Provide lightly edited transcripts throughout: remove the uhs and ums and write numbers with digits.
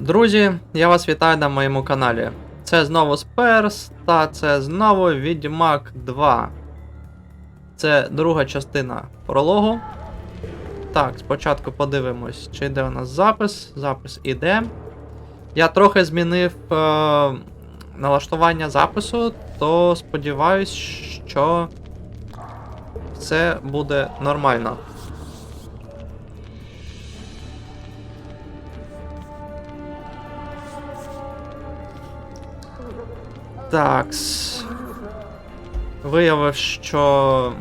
Друзі, я вас вітаю на моєму каналі. Це знову Сперс, та це знову Відьмак 2. Це друга частина прологу. Так, спочатку подивимось, чи йде у нас запис. Запис іде. Я трохи змінив налаштування запису, то сподіваюсь, що все буде нормально. Такс. Виявив, що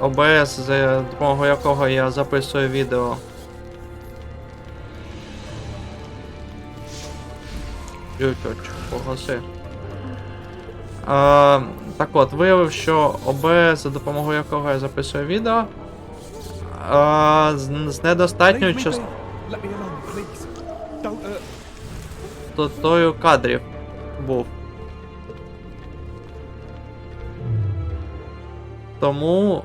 ОБС, за допомогою якого я записую відео, погаси. Так от, виявив, що ОБС, за допомогою якого я записую відео, з недостатньою частотою кадрів був. Тому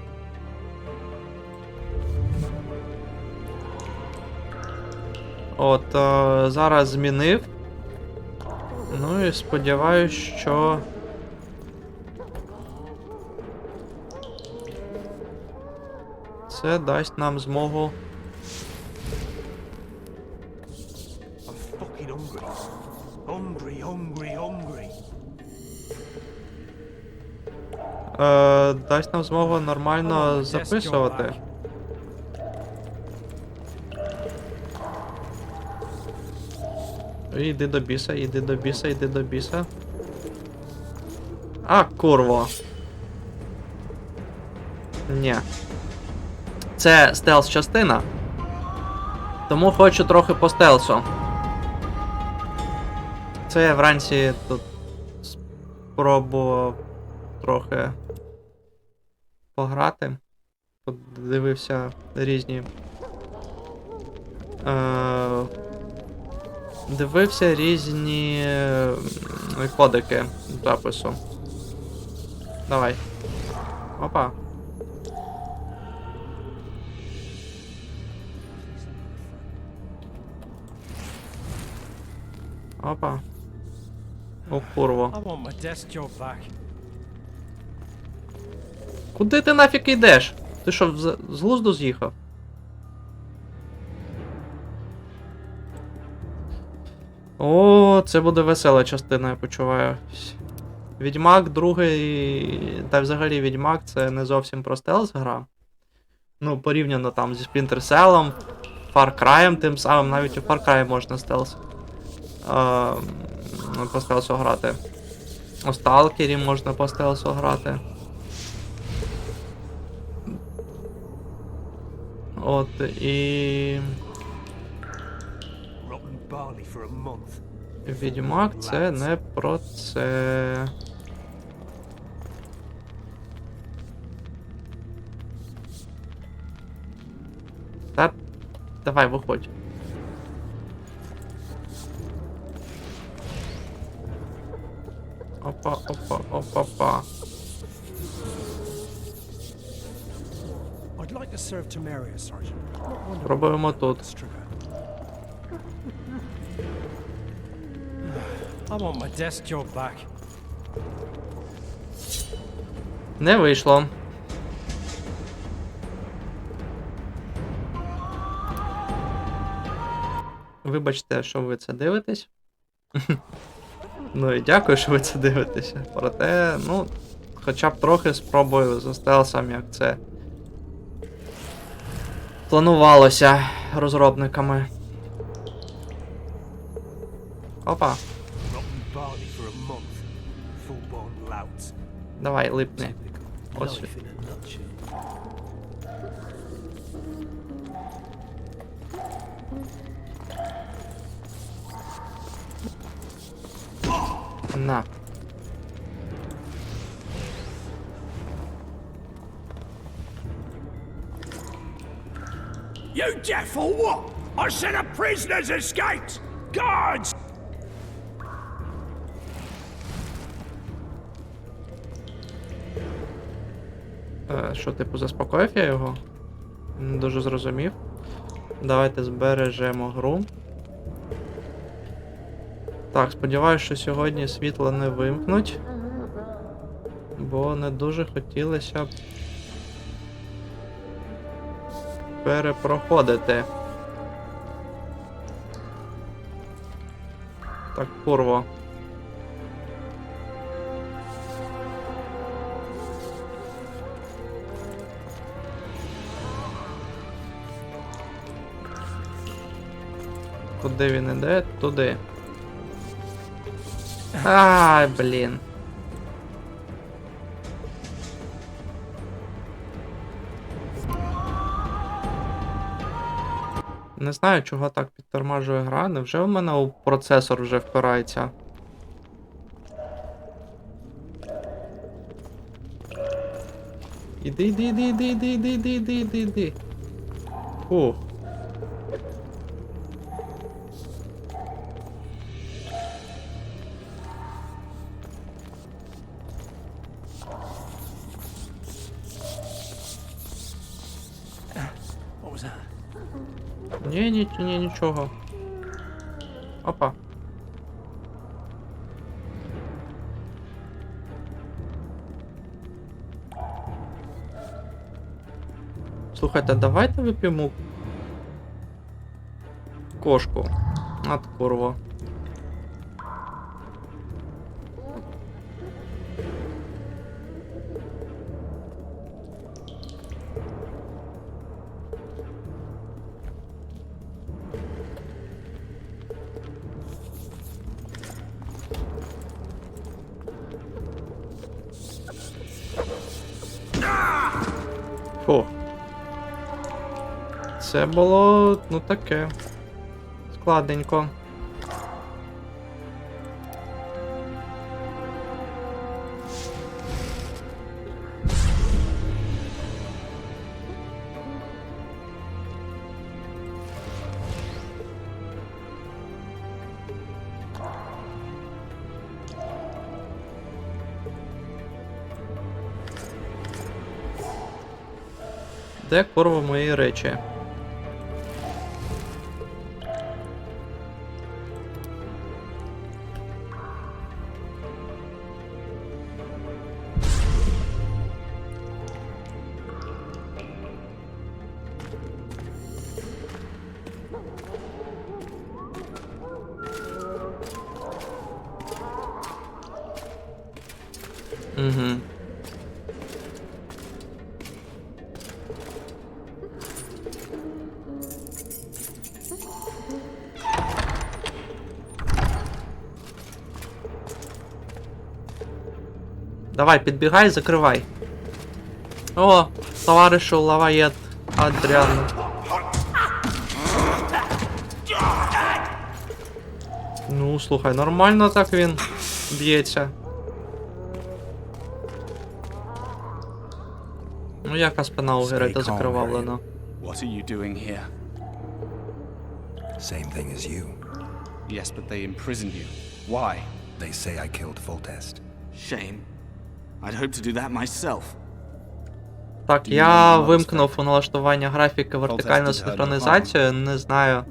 от зараз змінив. Ну і сподіваюсь, що це дасть нам змогу дасть нам змогу нормально записувати. Іди до біса, іди до біса, іди до біса. А, курво. Ні. Це стелс частина. Тому хочу трохи по стелсу. Це я вранці тут спробував трохи пограти. Подивився різні. Дивився різні кодики запису. Давай. Опа. Опа. О, курво. Куди ти нафіг йдеш? Ти що, з глузду з'їхав? О, це буде весела частина, я почуваю. Відьмак другий, та взагалі Відьмак це не зовсім про стелс гра. Ну, порівняно там зі Splinter Cell'ом, Far Cry'ем тим самим, навіть у Far Cry можна стелс по стелсу грати. У Сталкері можна по стелсу грати. От, і Відьмак це не про це. Та давай, виходь. Опа, опа, опа, опа. Пробуємо тут. Не вийшло. Вибачте, що ви це дивитесь. Ну і дякую, що ви це дивитеся. Проте, ну, хоча б трохи спробую за стелсом, як це планувалося розробниками. Опа. Давай, липни. Ось. На. You deaf or what? I said a prisoner's escaped! Guards! Що, типу, заспокоїв я його? Не дуже зрозумів. Давайте збережемо гру. Так, сподіваюся, що сьогодні світло не вимкнуть. Бо не дуже хотілося б перепроходити. Так, курво. Куди він іде? Туди. Ай, блін. Не знаю, чого так підтормажує гра. Невже в мене у процесор вже впирається? Іди. Фух. Ні, нічого. Опа. Слухайте, давайте вип'ємо кошку. От курва. Фу. Це було, ну, таке. Складненько. Де, курва, мої речі? Угу. Давай, підбігай, закривай. О, товаришу Лаваєт Адріан. Ну, слухай, нормально так він б'ється. Ну, яка спина у Герета закривавлена. What are you doing here? Same thing as you. Yes, but they imprisoned you. Why? They say I killed Foltest. Shame. I'd hoped to do that myself. Так, я вимкнув у налаштування графіки вертикальну синхронізацію, не знаю.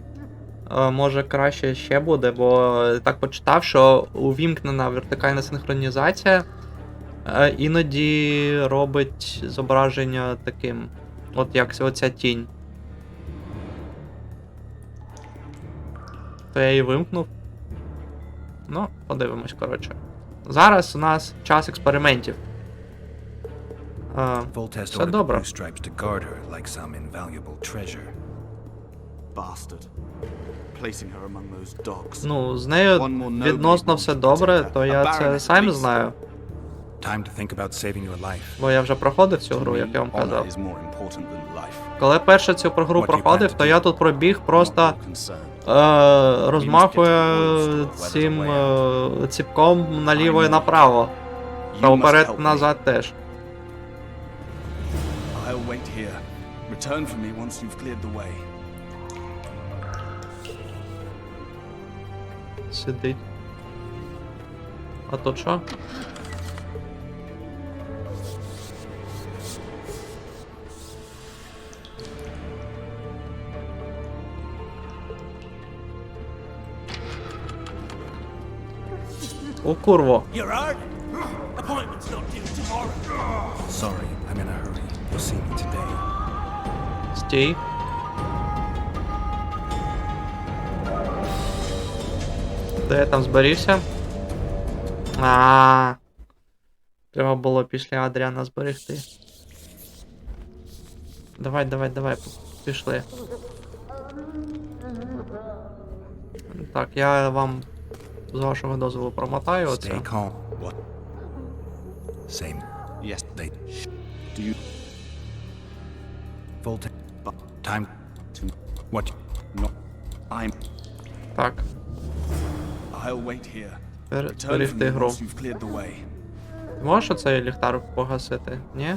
Може краще ще буде, бо так почитав, що увімкнена вертикальна синхронізація іноді робить зображення таким, от як оця тінь. То я її вимкнув. Ну, подивимось, коротше. Зараз у нас час експериментів. Foltest Все ordered the добре. blue stripes to guard her like some invaluable treasure. Bastard. Placing her among those dogs. Ну, з нею відносно все добре, то я це сам знаю. Time to think about saving your life. Бо я вже проходив цю гру, як я вам Honor казав. is more important than life. Коли перше цю гру проходив, то я тут пробіг просто Not concerned. розмахує цим ціпком наліво і направо. Та You must вперед help me. назад теж. I'll wait here. Return for me once you've cleared the way. Сидить. А тут що? О, курво. You're hurt? Appointment's not due tomorrow. Sorry, I'm in a hurry. You'll see me today. Стій. Де я там зберігся? Треба було після Адріана зберегти. Давай, пішли. Так, я вам з вашого дозволу промотаю оце. Stay calm. What? Same. Yes. They. Do you... Volta. Time. To... What? Not... I'm... Так, I'll wait here. Return from зберегти me гру. once you've cleared the way. Ти можеш оцей ліхтар погасити? Ні?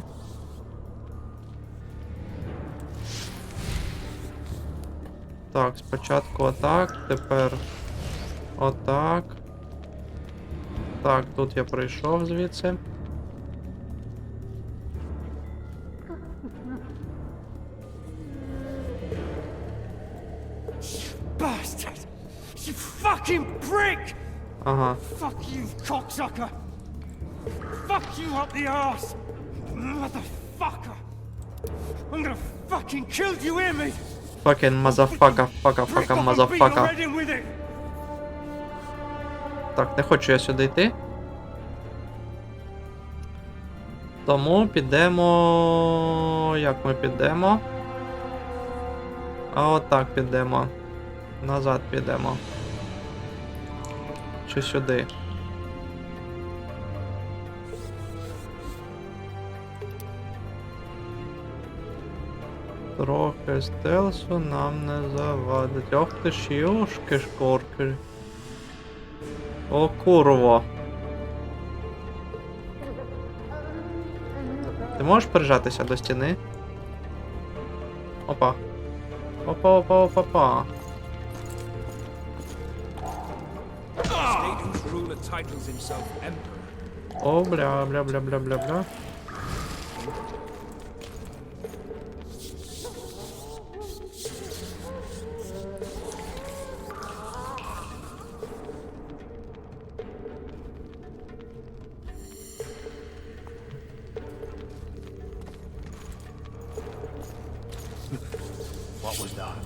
Так, спочатку отак, тепер отак. Так, тут я прийшов звідси. Bastard! You fucking prick! Ага. Fuck you, cocksucker! Fuck you up the arse! Motherfucker! I'm gonna fucking kill you, hear me? Fucking motherfucker, fucker, Break off and beat your motherfucker. head in with it! Так, не хочу я сюди йти. Тому підемо... Як ми підемо? А отак підемо. Назад підемо. Чи сюди? Трохи стелсу нам не завадить. Ох ти ж, юшки шкорки. О, курво. Ти можеш прижатися до стіни? Опа. Опа. О, бля. What was that?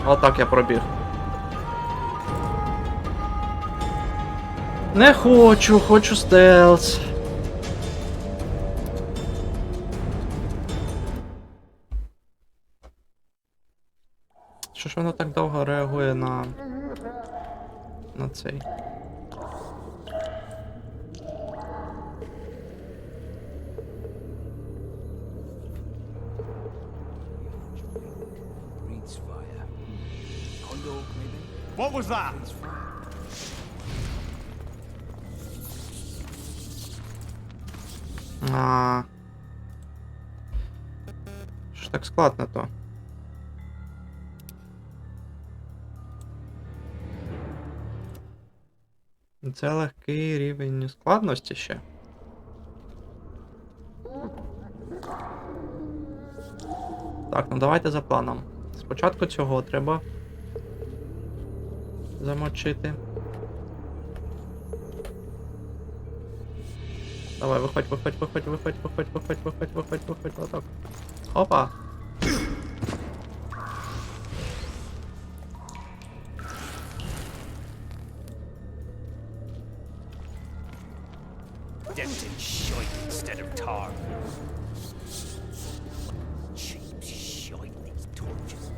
Отак я пробіг. Не хочу, хочу стелс. Що ж воно так довго реагує на цей? What was that? Що ж так складно то? Це легкий рівень складності ще. Так, ну давайте за планом. Спочатку цього треба замочити. Давай, виходь. Отак. Опа. Dipped in shite instead of tar. Cheap shite, these torches.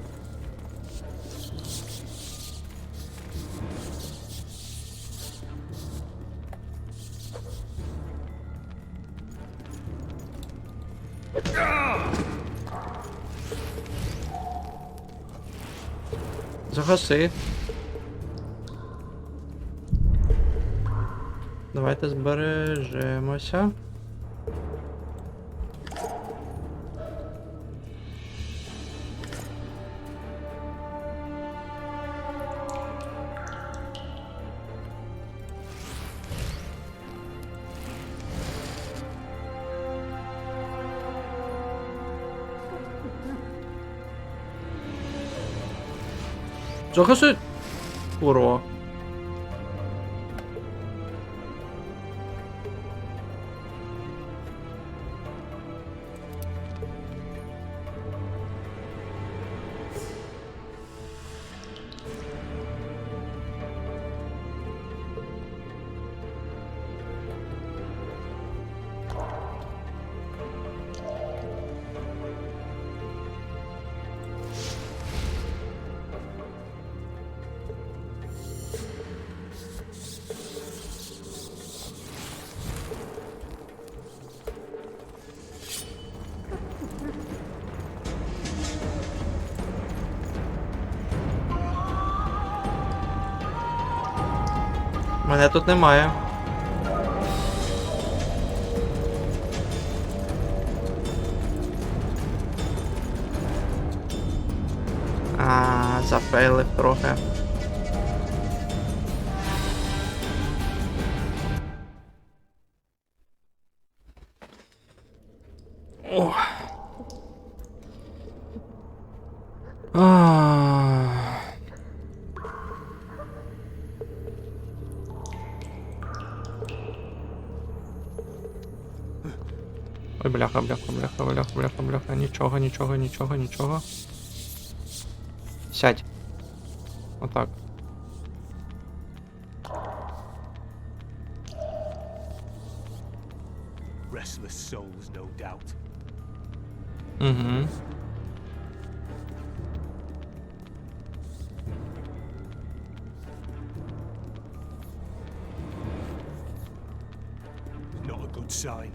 Загаси. Давайте збережемося. Загаси! Курва. Мене тут немає. Зафейлив трохи. Ох. Ой, бляха, бляха. Нічого. Сядь. Отак. Restless souls, no doubt. Угу. Not a good sign.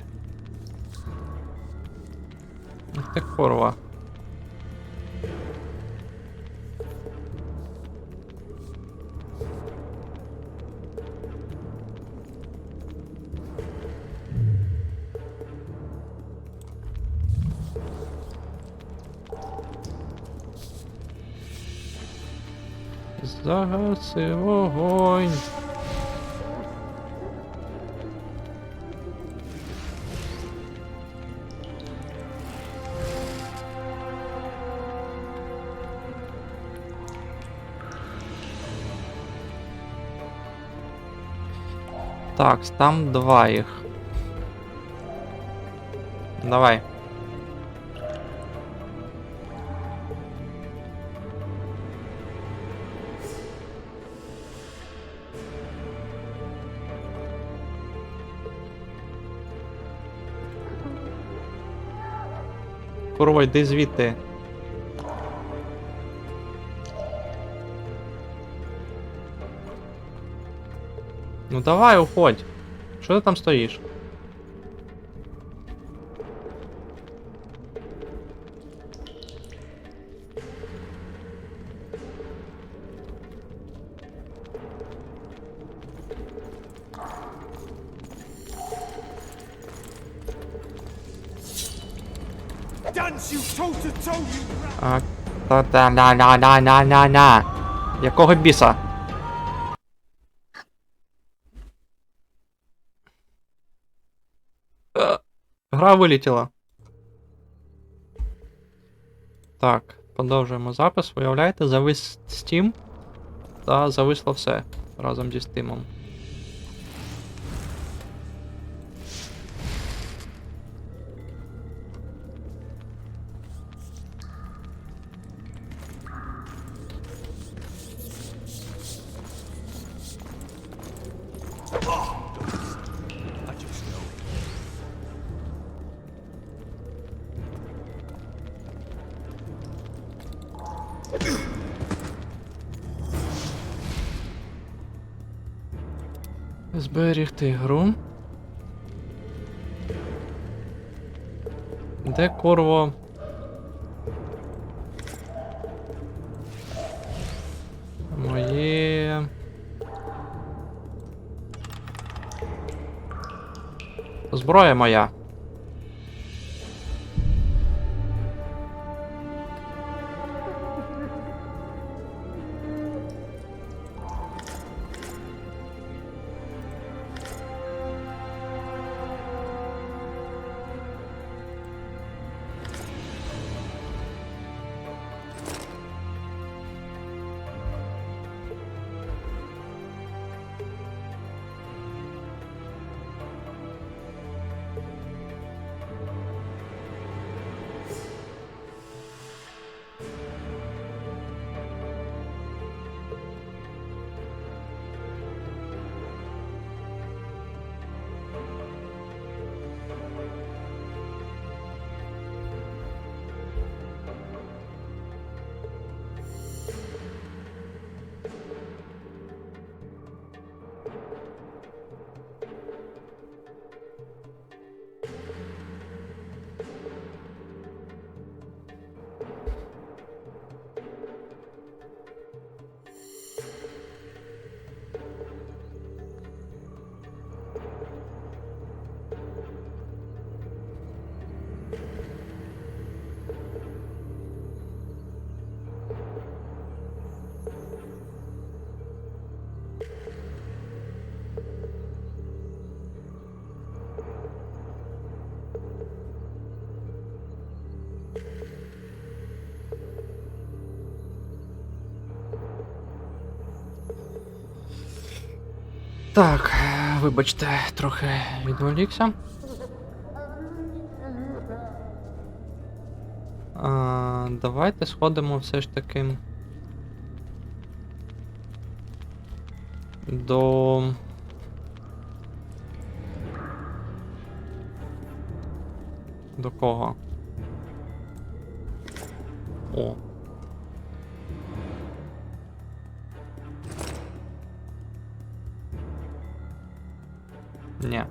Ах ти курва. Загаси вогонь. Так, там два їх. Давай. Курва, йди звідти. Ну давай, уходь. Що ти там стоїш? Dance you toe to toe, you rat! А, та-та-на-на-на-на-на-на. Якого біса? Гра вилетіла. Так, продовжуємо запис. Виявляєте, завис Steam та зависло все разом зі Steam'ом. I just know. Зберігти гру. Де курво? Моє... Зброя моя. Так, вибачте, трохи відволікся. Давайте сходимо все ж таки до... До кого? О. Ні.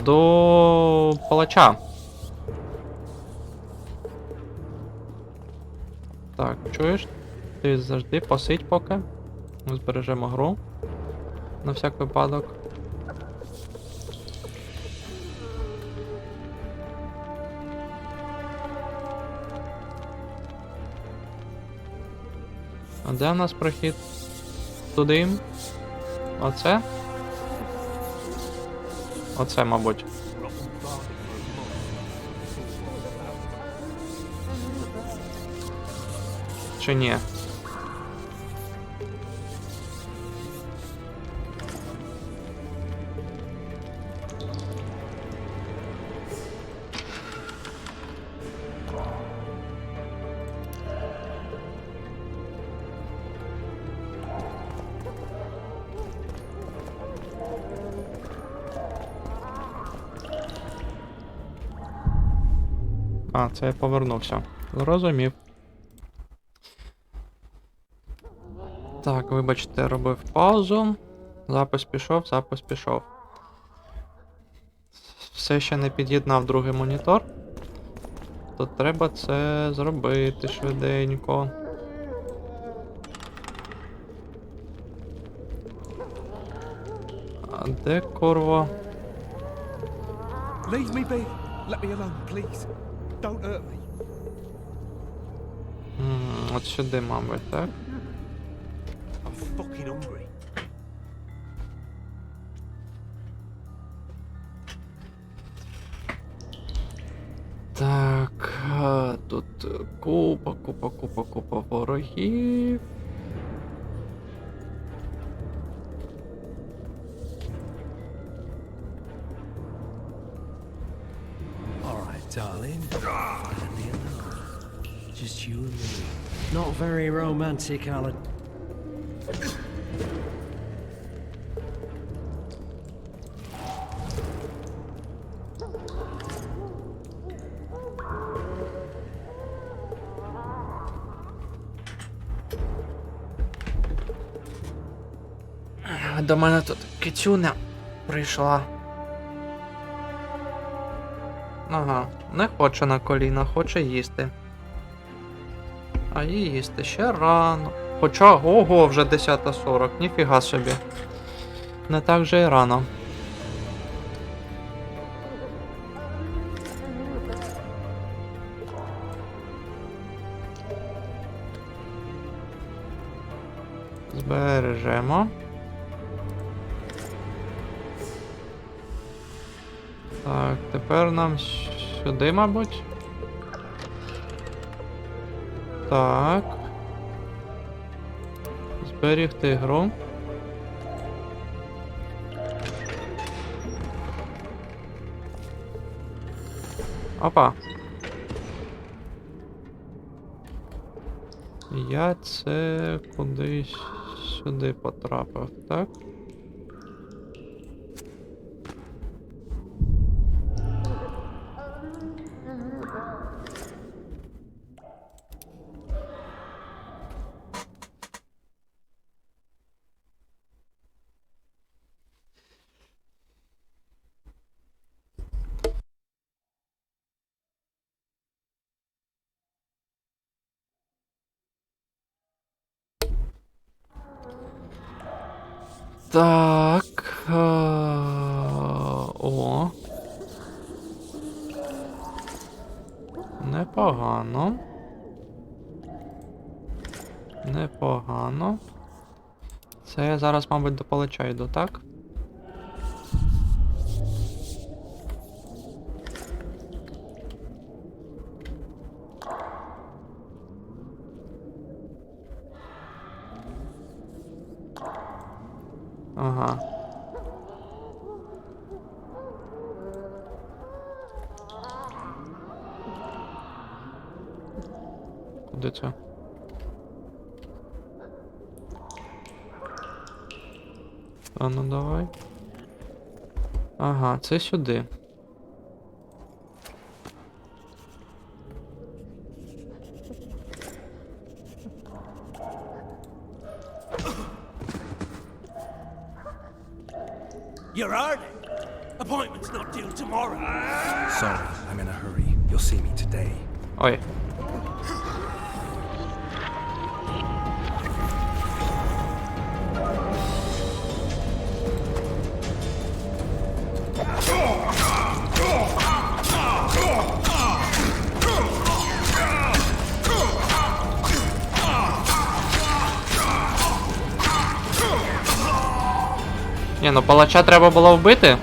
До палача. Так, чуєш? Ти завжди посидь поки. Ми збережемо гру. На всяк випадок. А де в нас прохід? Туди? Оце? Оце, мабуть. Чи ні? А, це я повернувся. Зрозумів. Так, вибачте, робив паузу. Запис пішов, запис пішов. Все ще не під'єднав другий монітор. То треба це зробити швиденько. А де курва? Leave me be. Let me alone, please. Don't hurt me. От сюди, мабуть, так? I'm fucking hungry. Так, тут купа ворогів. All right, darling. Finally alone. Just you and me. Not very romantic, Alan. До мене тут кицюня прийшла. Ага, не хоче на коліна, хоче їсти. А їй їсти ще рано. Хоча, ого, вже 10:40, ніфіга собі. Не так же і рано. Збережемо. Так, тепер нам сюди, мабуть. Так. Зберігти гру. Опа. Я це кудись сюди потрапив, так? Так. О. Непогано. Непогано. Це я зараз, мабуть, до палача йду, так? Ага. Куди це? А ну давай. Ага, це сюди. You're early. Appointment's not due tomorrow. Sorry, I'm in a hurry. You'll see me today. Ой. Ні, ну палача треба було вбити.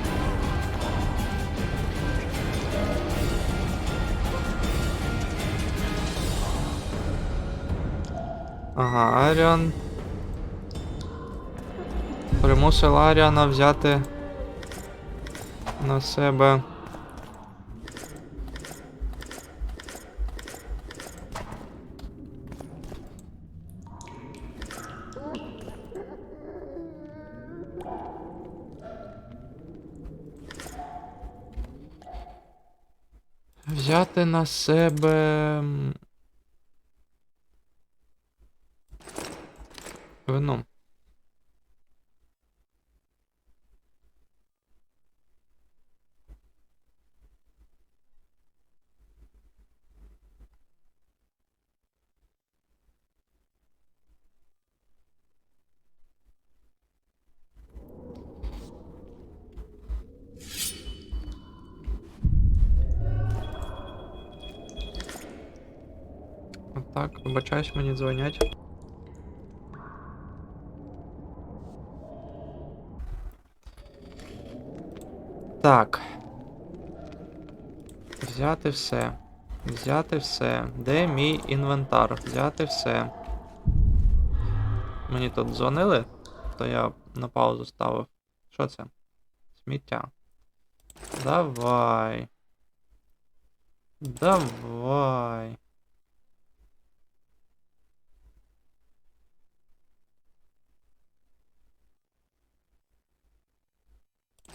Ага, Аріан примусив Аріана взяти на себе вину. Так, вибачаюсь, мені дзвонять. Так. Взяти все. Взяти все. Де мій інвентар? Взяти все. Мені тут дзвонили, то я на паузу ставив. Що це? Сміття. Давай. Давай.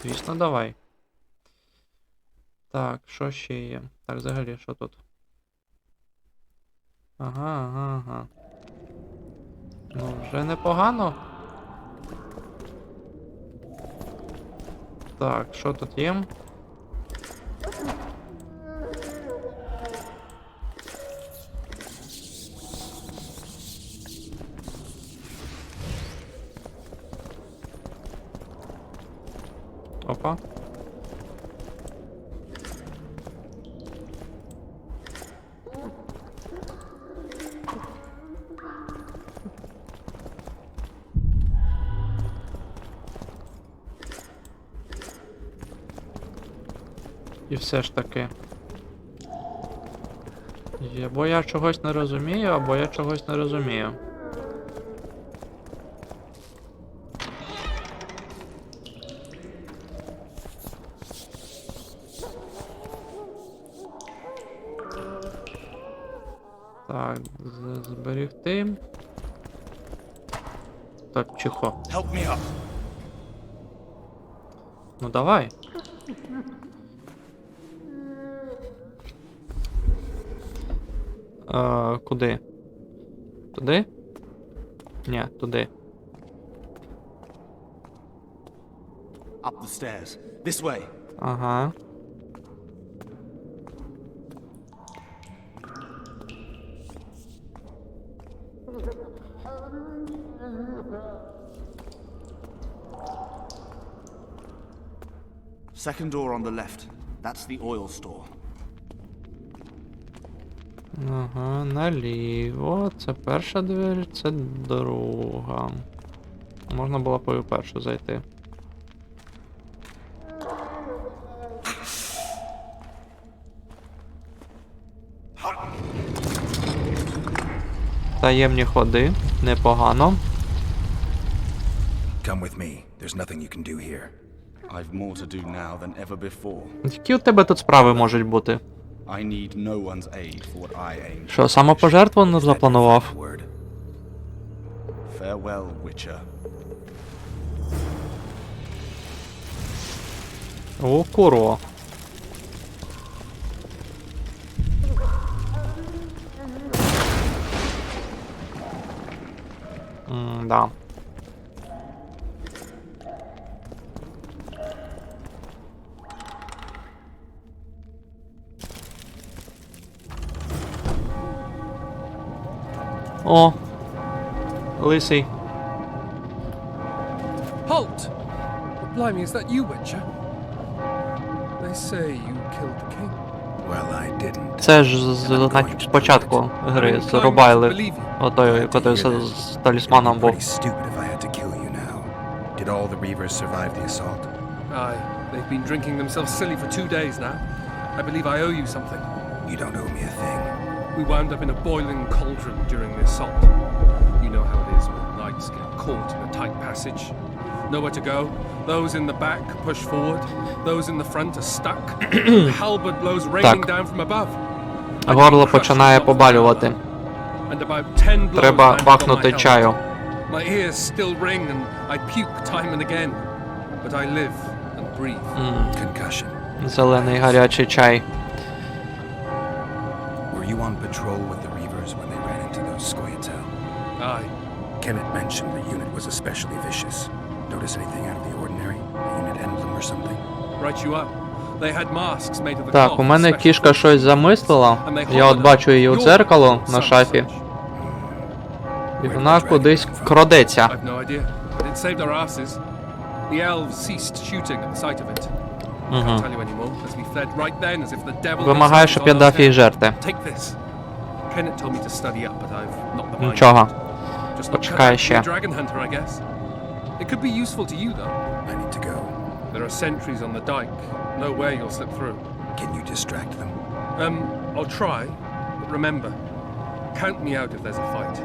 Звісно, давай. Так, що ще є? Так, взагалі, що тут? Ага. Ну, вже непогано. Так, що тут є? Опа. І все ж таки. Або я чогось не розумію, або я чогось не розумію. Так, зберігти. Так, чихо. Help me up. Ну давай. Куди? Туди? Ні, туди. Up the stairs. This way. Ага. Second door on the left. That's the oil store. Ага, наліво. Це перша двері, це друга. Можна було по першу зайти. Таємні ходи. Непогано. Come with me. There's nothing you can do here. I've more to do now than ever before. Які у тебе тут справи можуть бути? I need no one's aid for what I aim to Що, самопожертву не запланував? Word. Farewell, Witcher. О, курва. Да. О, лисий. Halt! Blimey, is that you, Witcher? They say you killed the king. Well, I didn't. Це ж з початку гри зарубайли. Отою, котрий з талісманом був. Pretty stupid if I had to kill you now. Did all the Reavers survive the assault? Aye, they've been drinking themselves silly for 2 days now. I believe I owe you something. You don't owe me a thing. We wound up in a boiling cauldron during the assault. You know how it is when knights get caught in a tight passage. Nowhere to go. Those in the back push forward. Those in the front are stuck. The halberd blows raining down from above. Горло починає побалювати. And about 10 blows Треба landed on бахнути my helmet. чаю. My ears still ring and I puke time and again. But I live and breathe. Concussion. Зелений гарячий чай. Were you on patrol with the Reavers when they ran into those Scoia'tael? Aye. Kenneth mentioned the unit was especially vicious. Notice anything out of the ordinary? A unit emblem or something? Right you are. They had masks made of the Так, cloth у мене special кішка for щось замислила. and they Я от hovered бачу її у over дзеркало your на some шафі. such. І вона кудись крадеться. I've no idea, but it saved our asses. The elves ceased shooting at the sight of it. Can't tell you anymore, as we fled right then as if the devil Вимагаю, himself щоб was я on our дав їй tail. жерти. Take this. Kenneth told me to study up, but I've not the mind. Нічого. Just not Почекай cut out to be ще. a dragon hunter, I guess. It could be useful to you though. I need to go. There are sentries on the dike. No way you'll slip through. Can you distract them? I'll try, but remember, count me out if there's a fight.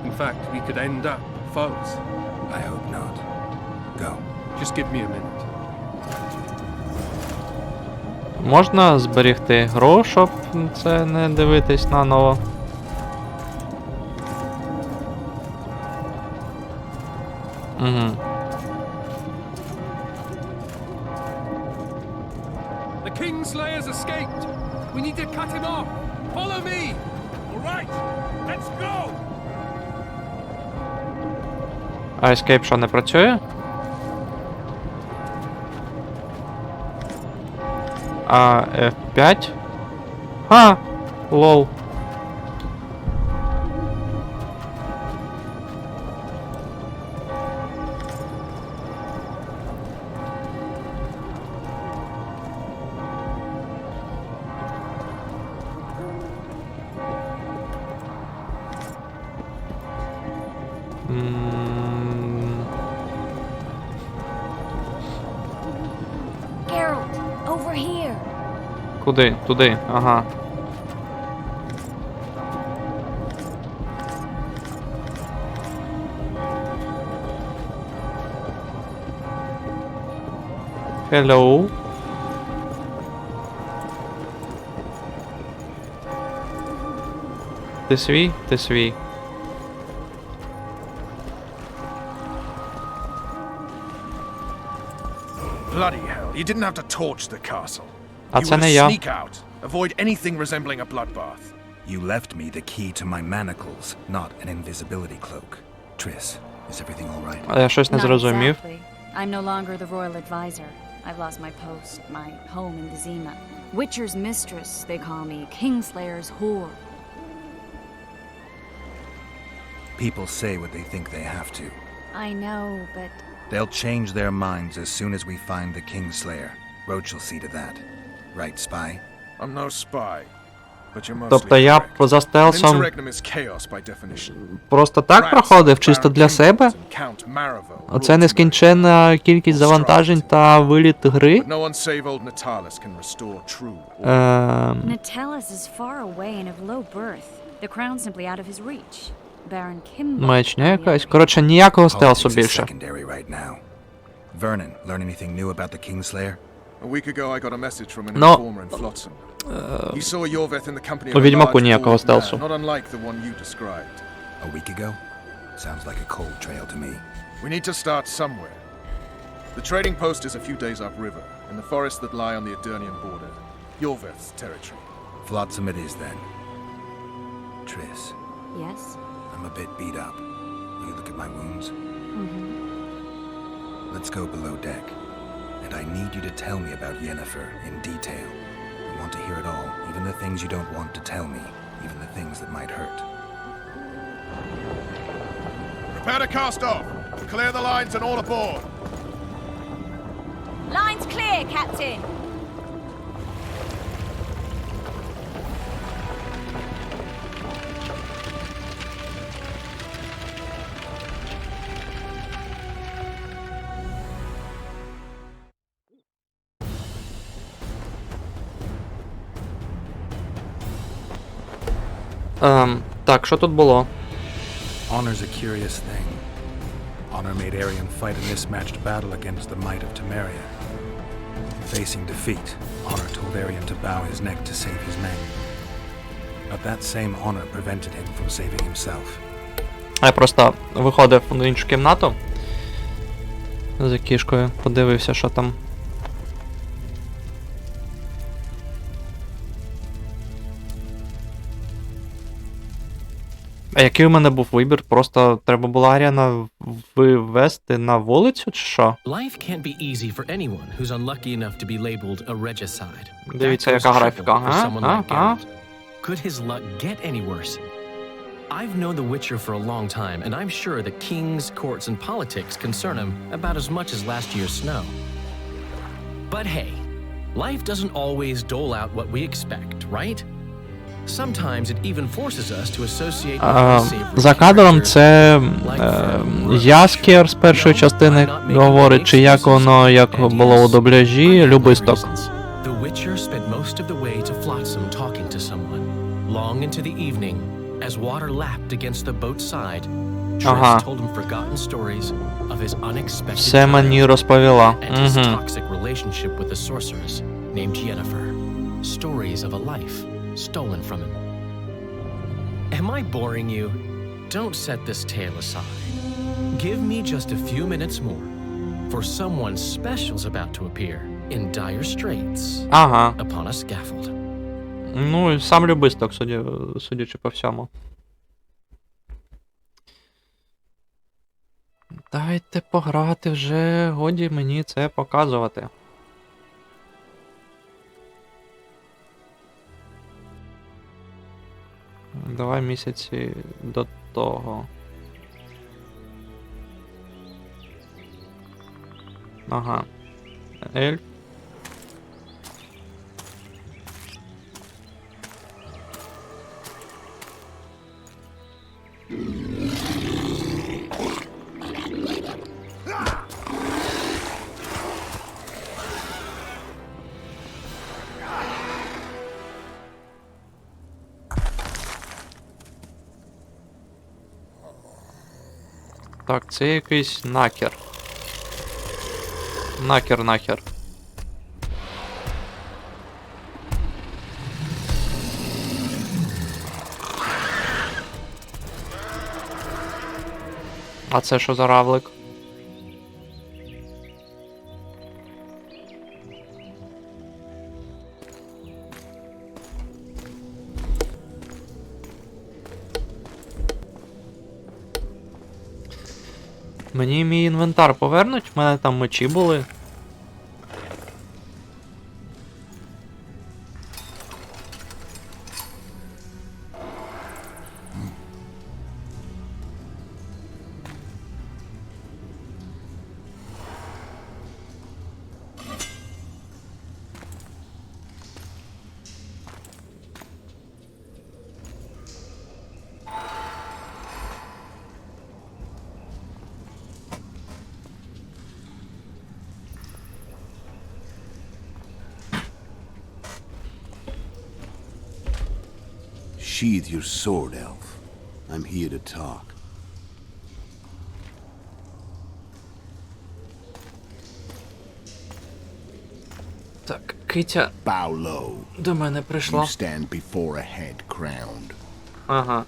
In fact, we could end up foes. I hope not. Go. Just give me a minute. Можна зберігти гру, щоб це не дивитись наново. Угу. The Kingslayer's escaped. We need to cut him off. Follow me. All right, let's go! А Escape що, не працює? А F5? Ха! Лол. Geralt, over here. Куди? Туди. Ага. Hello. Ти свій? Ти свій. Bloody hell, you didn't have to torch the castle. А You це were не to я. sneak out, avoid anything resembling a bloodbath. You left me the key to my manacles, not an invisibility cloak. Triss, is everything all right? А я щось не Not зрозумів. exactly. I'm no longer the royal advisor. I've lost my post, my home in Vizima. Witcher's mistress, they call me. Kingslayer's whore. People say what they think they have to. I know, but They'll change their minds as soon as we find the Kingslayer. Roach will see to that. Right, spy? I'm no spy, but you're mostly Тобто я correct. поза An стелсом interregnum is chaos by definition. просто так проходив, чисто для себе? Оце нескінченна кількість завантажень та виліт гри? But no one save old Natalis can restore true order. Natalis is far away and of low birth. The crown's simply out of his reach. Baron Kimball. Маячня якась. Коротше, ніякого стелсу Politics is більше. secondary right now. Vernon, learn anything new about the Kingslayer? A week ago I got a message from an No. informer in Flutsum. He saw Yorveth in the company of У a Відьмаку large ніякого old man, стелсу. not unlike the one you described. A week ago? Sounds like a cold trail to me. We need to start somewhere. The trading post is a few days upriver, in the forests that lie on the Edirnian border. Yorveth's territory. Flotsam it is then. Triss, Yes? I'm a bit beat up. Will you look at my wounds? Mm-hmm. Let's go below deck. And I need you to tell me about Yennefer in detail. I want to hear it all, even the things you don't want to tell me, even the things that might hurt. Prepare to cast off! Clear the lines and all aboard! Line's clear, Captain! Так, що тут було? Honor's a curious thing. Honor made Arion fight a mismatched battle against the might of Temeria. Facing defeat, Honor told Arion to bow his neck to save his men. But that same honor prevented him from saving himself. Я просто виходив в іншу кімнату за кішкою, подивився, що там. А який у мене був вибір? Просто треба було Аріана вивести на вулицю, чи що? Life can't be easy for anyone who's unlucky enough to be labeled a regicide. Дивіться, That яка goes графіка. triple for someone like Ага. Geralt. Could his luck get any worse? I've known the Witcher for a long time, and I'm sure that kings, courts, and politics concern him about as much as last year's snow. But hey, life doesn't always dole out what we expect, right? Sometimes it even forces us to associate with unsavory За кадром characters, це like Fred or Яскер з першої частини говорить, чи як воно, як було у дубляжі, Любисток. The Witcher spent most of the way to Flotsam talking to someone. Long into the evening, as water lapped against the boat's side, Ага. Triss told him forgotten stories of his unexpected Все мені розповіла. and his Угу. toxic relationship with a sorceress named Yennefer. Stories of a life stolen from him. Am I boring you? Don't set this tale aside. Give me just a few minutes more, for someone special's about to appear in dire straits Ага. upon a scaffold. Ну, і сам Любисток, судячи по всьому. Дайте пограти вже, годі мені це показувати. Давай місяці до того. Ага. Ельф. Так, це якийсь накер. Накер. А це що за равлик? Мені мій інвентар повернуть? В мене там мечі були. Sheathe your sword, elf. I'm here to talk. Так, Китя Bow low. до мене You прийшла. stand before a head crowned. Ага.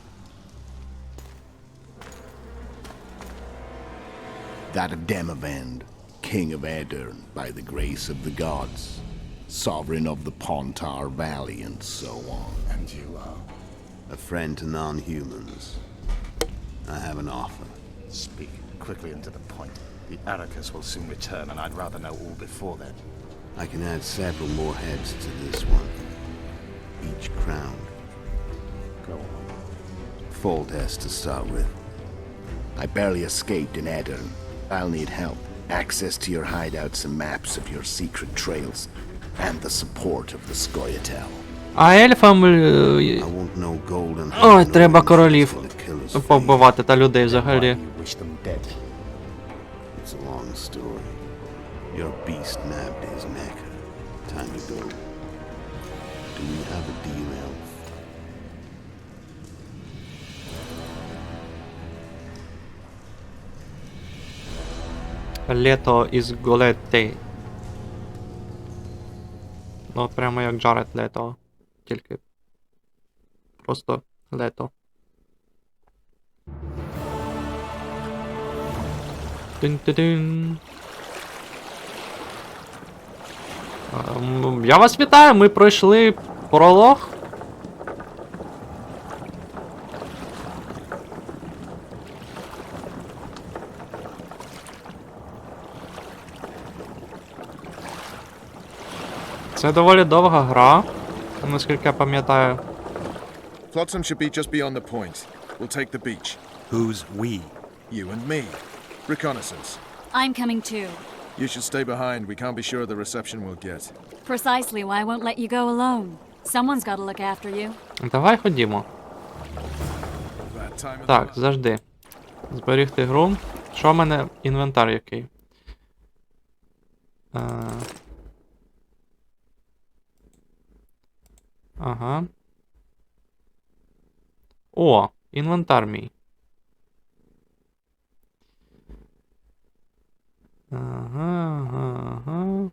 That of Demavend, king of Aedirn by the grace of the gods, sovereign of the Pontar Valley, and so on. And you are? A friend to non-humans. I have an offer. Speak quickly and to the point. The Arrakis will soon return, and I'd rather know all before then. I can add several more heads to this one, each crowned. Go on. Full test to start with. I barely escaped in Aedirn. I'll need help. Access to your hideouts and maps of your secret trails, and the support of the Scoia'tael. А ельфам... I want no golden... Ой, треба королів for the killer's побивати та людей Why взагалі. you wish them dead? It's a long story. Your beast nabbed his neck. Time to go. Do we have a deal, Elf? Лето із Голетти. Ну, от прямо як Джаред Лето. Тільки просто лето. Тин-тин-тин. Я вас вітаю, ми пройшли пролог. Це доволі довга гра, наскільки я пам'ятаю. Flotsam should be just beyond the point. We'll take the beach. Who's we? You and me. Reconnaissance. I'm coming too. You should stay behind. We can't be sure of the reception we'll get. Precisely why I won't let you go alone. Someone's got to look after you. Давай ходімо. That time of the Так, month. завжди. Зберігти гру. Що в мене? Інвентар який? Ага. О, інвентар мій. Ага.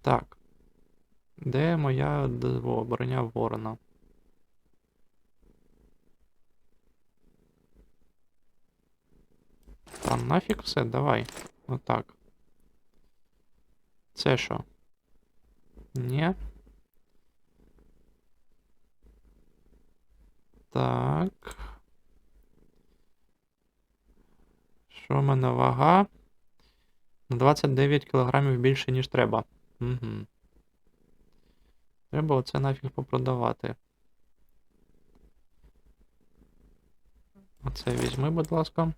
Так. Де моя броня ворона? Та нафіг все, давай. Отак. Це що? Ні. Так. Що в мене вага? На 29 кілограмів більше, ніж треба. Угу. Треба оце нафіг попродавати. Оце візьми, будь ласка.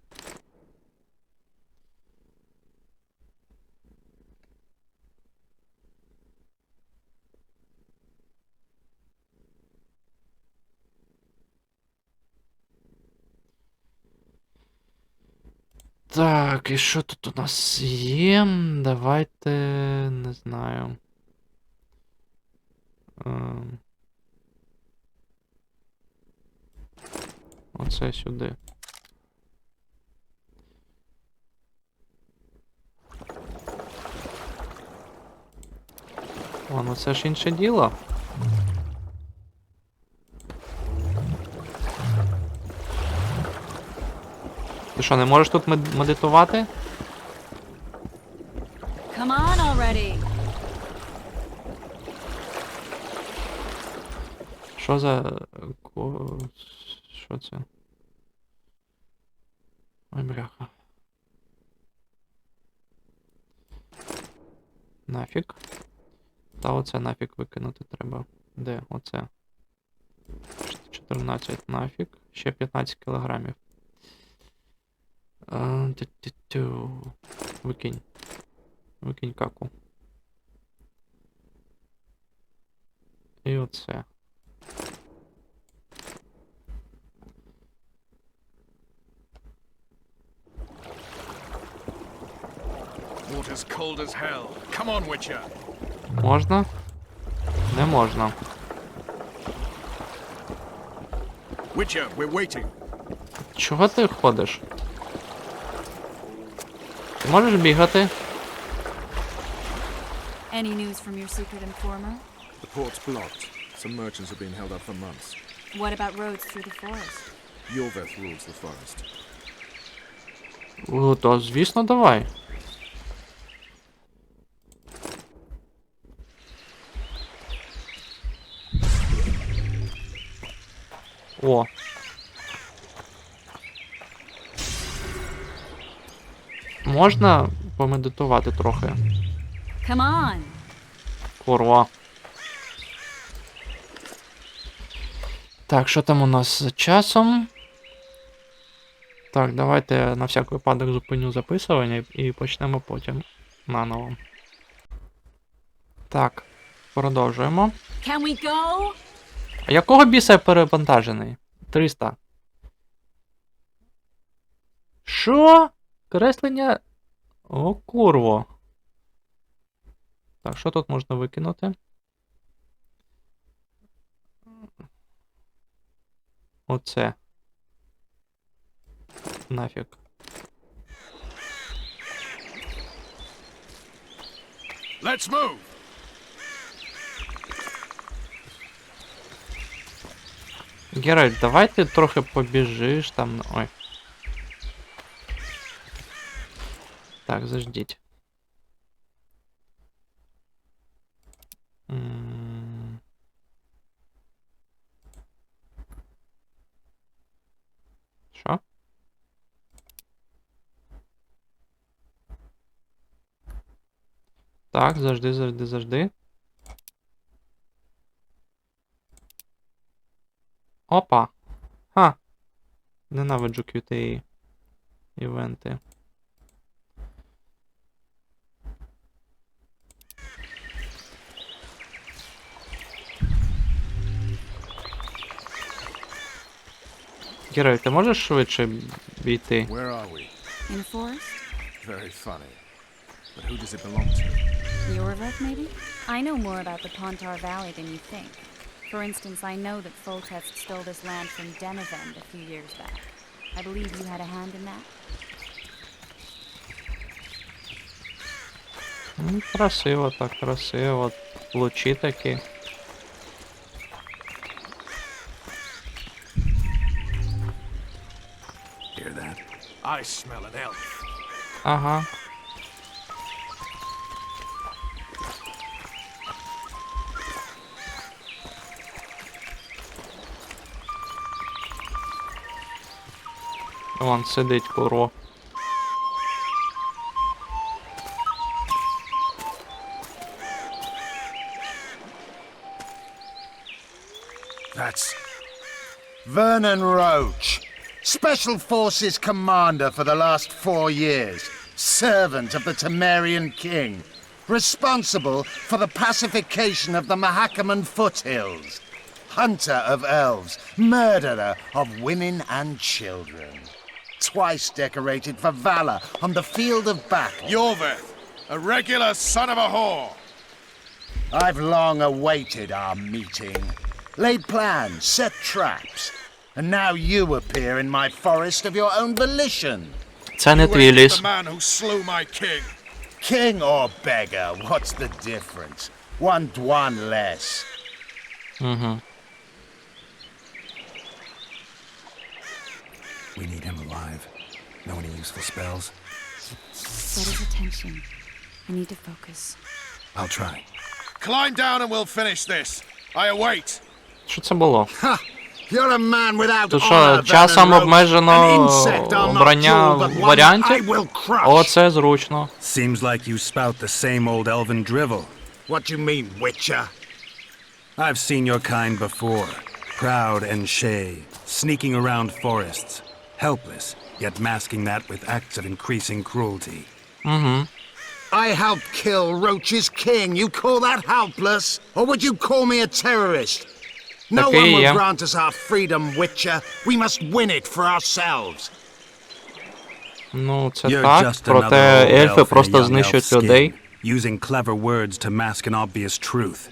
Так, і що тут у нас є? Давайте, не знаю. Оце сюди. О, ну це ж інше діло. Ти що, не можеш тут медитувати? Come on already. Що за... Що це? Ой, бляха. Нафіг. Та оце нафіг викинути треба. Де? Оце. 14 нафіг. Ще 15 кілограмів. Викинь. Викинь каку. І оце. Water's cold as hell. Come on, Witcher. Можна? Не можна. Witcher, we're waiting. Чого ти ходиш? Ти можеш бігати? Any news from your secret informer? The port's blocked. Some merchants have been held up for months. What about roads through the forest? Yorveth rules the forest. О, то, звісно, давай. О. Можна помедитувати трохи? Come on! Курва. Так, що там у нас з часом? Так, давайте на всяк випадок зупиню записування і почнемо потім наново. Так, продовжуємо. Can we go? А якого біса я перевантажений? 300. Що? Креслення? О, курво. Так, що тут можна викинути? Оце. Нафіг. Let's move! Геральт, давай ти трохи побіжиш там. Ой. Так, заждіть. Що? Так, завжди. Опа! Ха! Ненавиджу QTE івенти. Герой, ти можеш швидше бійти? Where are we? In a forest? Very funny. But who does it belong to? Yorveth, maybe? I know more about the Pontar Valley than you think. For instance, I know that Foltest stole this land from Denevend a few years back. I believe you had a hand in that? Красиво, так красиво. Лучі такі. Hear that? I smell an elf. Ага. Вон сидить курва. That's Vernon Roach, Special Forces Commander for the last 4 years, servant of the Temerian King, responsible for the pacification of the Mahakaman foothills, hunter of elves, murderer of women and children. Twice decorated for valor on the field of battle. Yorveth, a regular son of a whore. I've long awaited our meeting. Laid plans, set traps. And now you appear in my forest of your own volition. Це не You твій ain't ліс. the man who slew my king. King or beggar, what's the difference? One dwan less. Угу. We need him alive. Know any useful spells? Set his attention. I need to focus. I'll try. Climb down and we'll finish this. I await. Що це було? Ha! You're a man without То що, honor, часом Vernon Roach. обмежено An insect I'll not обрання duel, but one I варіантів? will crush. О, це зручно. Seems like you spout the same old elven drivel. What do you mean, Witcher? I've seen your kind before. Proud and shay, sneaking around forests. Helpless, yet masking that with acts of increasing cruelty. I helped kill Roach's king. You call that helpless? Or would you call me a terrorist? No Okay, one will yeah. grant us our freedom, Witcher. We must win it for ourselves. Ну, це You're так, just проте another old elf ельфи in a просто young знищують elf людей. skin, using clever words to mask an obvious truth.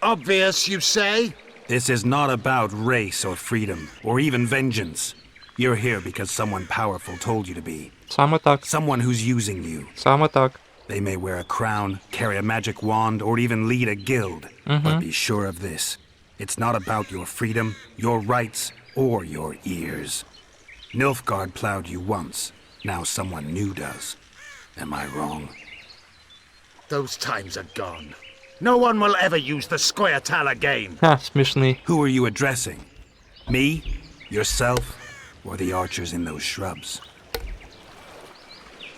Obvious, you say? This is not about race or freedom, or even vengeance. You're here because someone powerful told you to be. Саме так. Someone who's using you. Саме так. They may wear a crown, carry a magic wand, or even lead a guild. But be sure of this. It's not about your freedom, your rights, or your ears. Nilfgaard plowed you once. Now someone new does. Am I wrong? Those times are gone. No one will ever use the Squire again. Ха, смішний. Who are you addressing? Me? Yourself? Or the archers in those shrubs?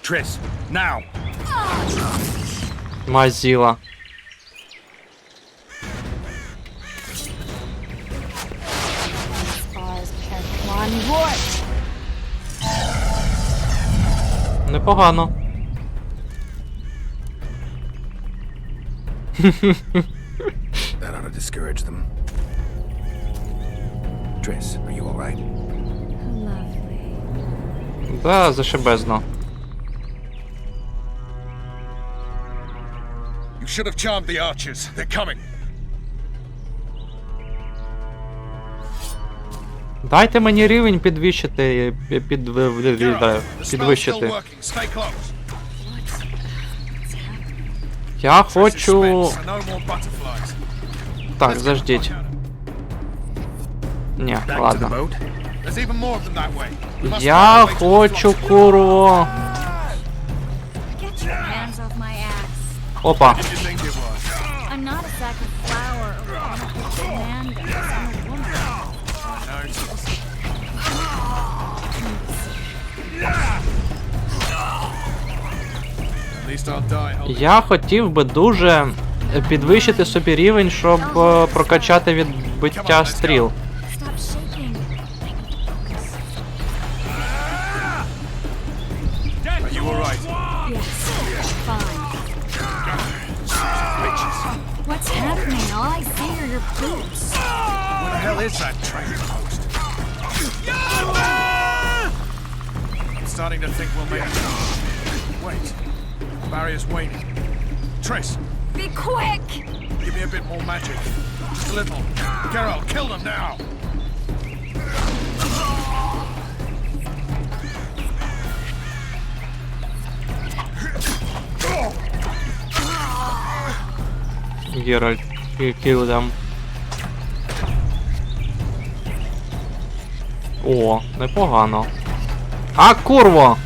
Triss, now! Мазіла. Непогано. That ought to discourage them. Triss, are you alright? Lovely. Да, зашибезно. You should have charmed the archers. They're coming. Дайте мені рівень підвищити, The spell's still підвищити. working. Stay close. Я Triss' хочу... spent, so no more butterflies. Так, заждіть. Ні, Back to the ладно. boat? There's even more of them that way. We must Я find a way to хочу Flotzam. курво. Get your hands off my ass. Опа. What did you think it was? I'm not a sack of flour or a commander. I'm a woman. No, it's- At least I'll die holding. Я хотів би дуже підвищити собі рівень, щоб прокачати відбиття стріл. Stop shaking. Are you alright? Yes, fine. What's happening? All I see are your boots. Where the hell is that trading post? I'm starting to think we'll make it. Wait. Barrier's waning. Triss, Be quick! give me a bit more magic. Just a little. Geralt, kill them now! Геральт, kill them. О, непогано. А, курво!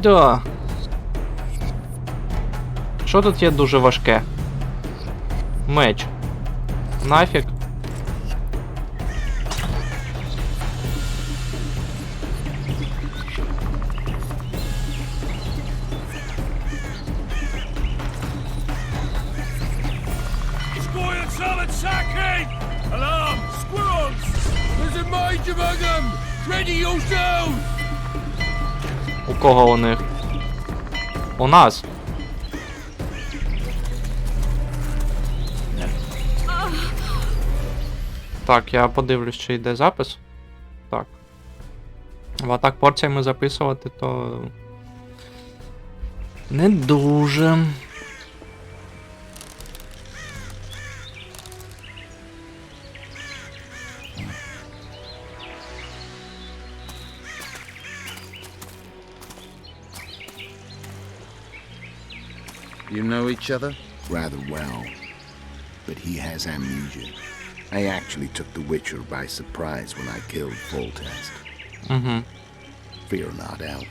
Да. Що тут є дуже важке? Меч. Нафіг. Squire solid sacking! Alarm! Squirrels! There's a mage among them! Ready yourselves! У кого у них? У нас. Так, я подивлюсь, чи йде запис. Так. А так порціями записувати, то... Не дуже. You know each other? Rather well. But he has amnesia. I actually took the Witcher by surprise when I killed Foltest. Fear not, Elf.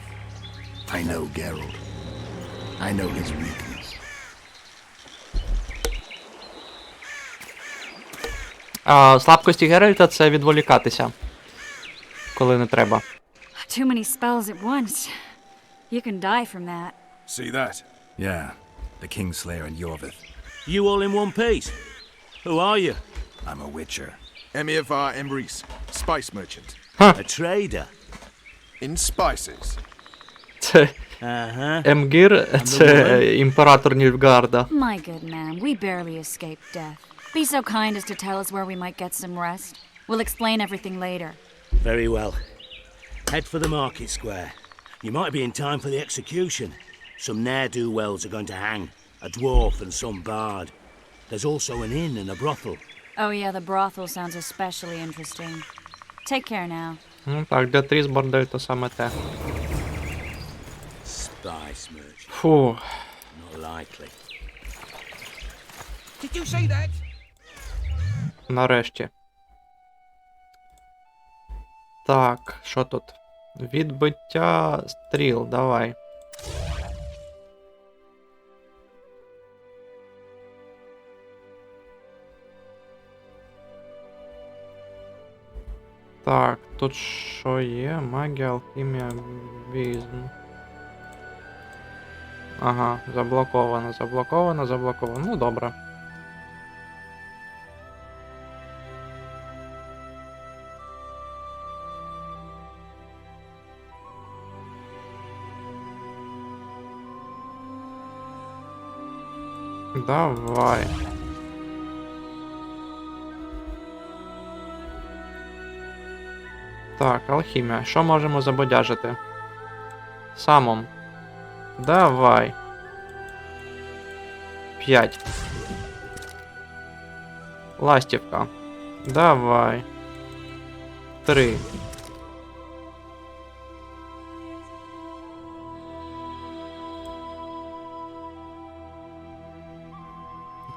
I know Geralt. I know his weakness. Слабкості Геральта — це відволікатися. Коли не треба. Too many spells at once. You can die from that. See that? Yeah, the Kingslayer and Yorvith. You all in one piece? Who are you? I'm a Witcher. Emir var Emrys, spice merchant. A trader? In spices. Це Uh-huh. Емгір — це імператор Нільфгарда. My good man, we barely escaped death. Be so kind as to tell us where we might get some rest. We'll explain everything later. Very well. Head for the market square. You might be in time for the execution. Some ne'er-do-wells are going to hang. A dwarf and some bard. There's also an inn and a brothel. Oh yeah, the brothel sounds especially interesting. Take care now. Ну так, для Тріс бордель то саме те. Spy smudge. Фу. Not likely. Did you say that? Нарешті. Так, що тут? Відбиття стріл, давай. Так, тут що є? Магія, алхімія, візм. Ага, заблоковано, заблоковано, заблоковано. Ну, добре. Давай. Так, алхімія. Що можемо забодяжити? Самом. Давай. 5. Ластівка. Давай. 3.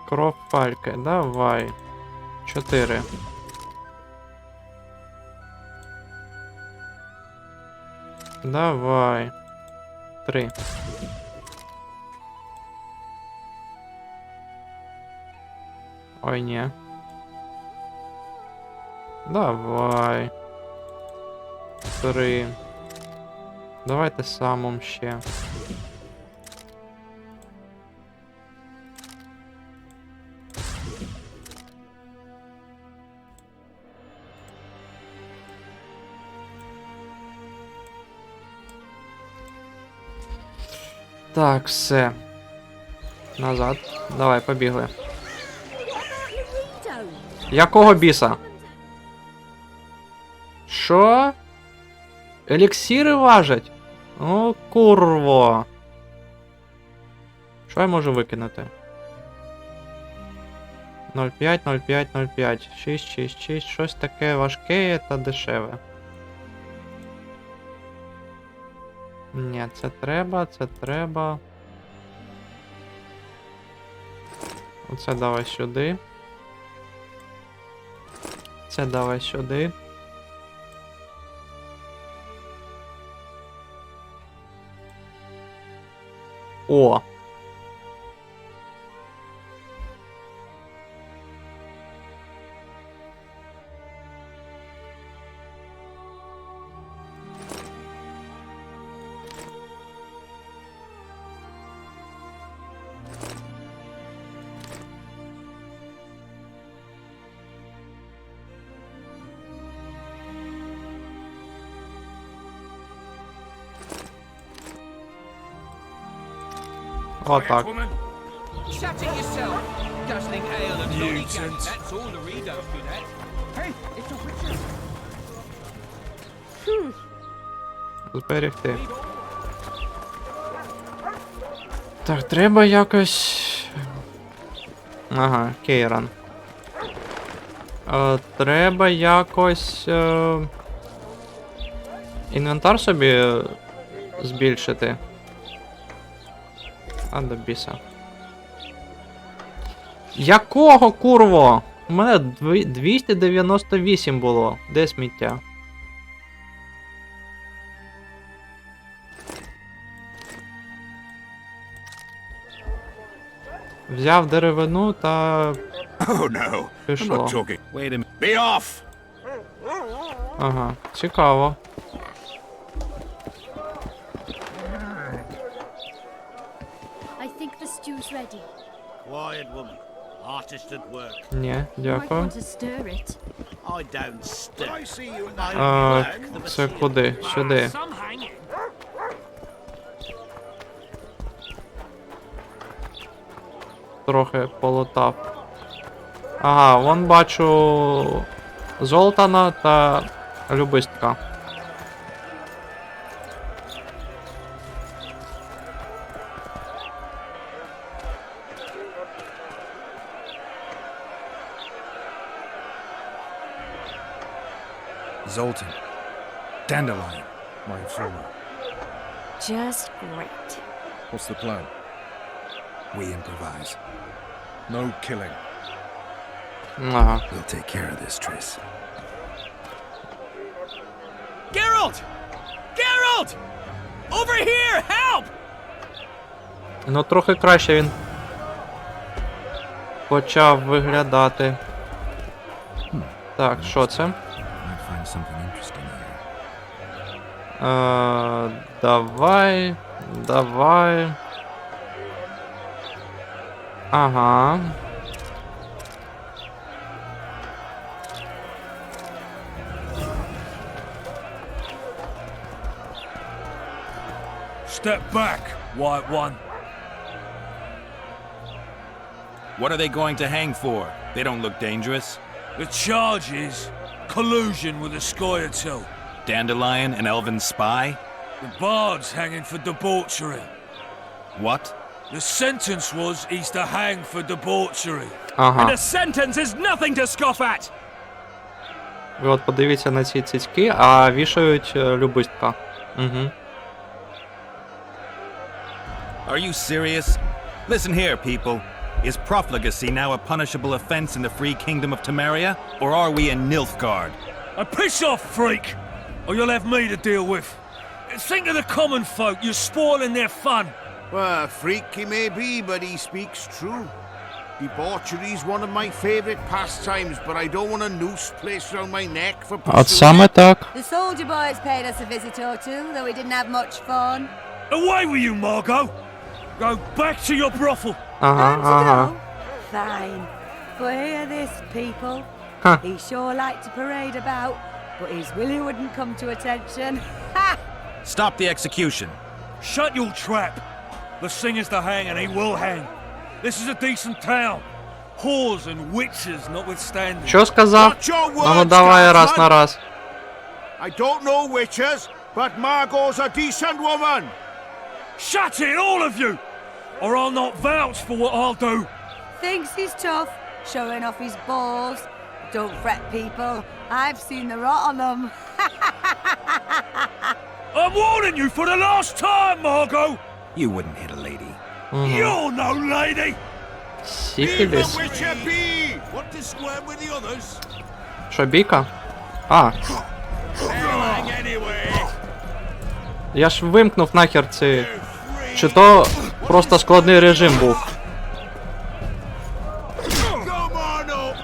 Кров пальки. Давай. 4. Давай. 3. Ой, ні. Давай. 3. Давайте самом ще. Так, все. Назад. Давай, побігли. Якого біса? Що? Еліксири важать? О, курво. Що я можу викинути? 0,5, 0,5, 0,5. 6, 6, 6. Щось таке важке та дешеве. Ні, це треба, це треба. Оце давай сюди. Це давай сюди. О! Отак. Shut it yourself. Guzzling ale and lollygagging. That's all the Redo's good at. Hey, it's a witcher. Зберегти. Так, треба якось... Ага, Кейран. Треба якось... Інвентар собі збільшити. А до біса. Якого, курво? У мене 298 було. Де сміття? Взяв деревину та... Oh no, I'm пішло. not talking. Wait a minute. Be off! Ага, цікаво. I think the stew's ready. Quiet woman. Artist at work. Ні, You might дякую. want to stir it. I don't stir. I see you Це куди? Сюди. Трохи полутав. Ага, вон бачу Золтана та Любистка. Zoltan. Dandelion. My informer. Just great. What's the plan? We improvise. No killing. Ага. We'll take care of this, Triss. Geralt! Geralt! Over here! Help! Ну, трохи краще він почав виглядати. Так, що це? Might find something interesting here. Давай. Давай. Ага. Step back, White One. What are they going to hang for? They don't look dangerous. The charge is collusion with the Scoia'tael. Dandelion, an elven spy? The bard's hanging for debauchery. What? The sentence was he's to hang for debauchery. Ага. And a sentence is nothing to scoff at! Ви от подивіться на ці цицьки, а вішають любистка. Угу. Are you serious? Listen here, people. Is profligacy now a punishable offense in the free kingdom of Temeria? Or are we in Nilfgaard? Piss off, freak! Or you'll have me to deal with. Think of the common folk, you're spoiling their fun. Well, freak he may be, but he speaks true. Debauchery's one of my favorite pastimes, but I don't want a noose placed around my neck for От саме так. The soldier boys paid us a visit or two, though we didn't have much fun. Away with you, Margot! Go back to your brothel! Ага, ага. Fine. But hear this, people. Huh. He sure liked to parade about, but his willy wouldn't come to attention. Ha! Stop the execution. Shut your trap! The singer's to hang and he will hang. This is a decent town. Whores and witches notwithstanding. Що сказав? Watch your А ну words, давай раз Catman. на раз. I don't know witches, but Margot's a decent woman. Shut it, all of you! Or I'll not vouch for what I'll do. Thinks he's tough, showing off his balls. Don't fret, people. I've seen the rot on them. I'm warning you for the last time, Margot! You wouldn't hit a lady. You're no lady! Сіфіліс. Witcher be! Want to squirm with the others? Що, бійка? А, Hang anyway. я ж вимкнув нахер ці... Чи то просто складний режим був? Come on up.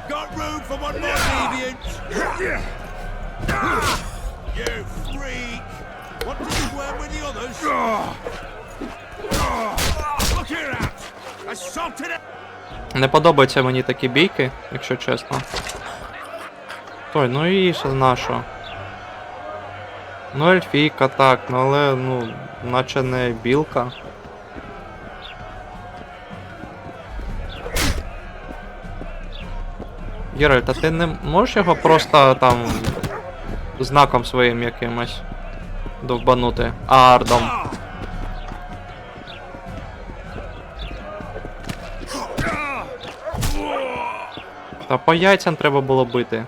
Got room for one more deviant. You freak. Want to squirm with the others? Look here out. Assaulted it. Не подобаються мені такі бійки, якщо чесно. Той, ну і що нашо. Ну ельфійка так, ну але, ну, наче не білка. Геральт, а ти не можеш його просто там знаком своїм якимось довбанути? Ардом. Та по яйцям треба було бити.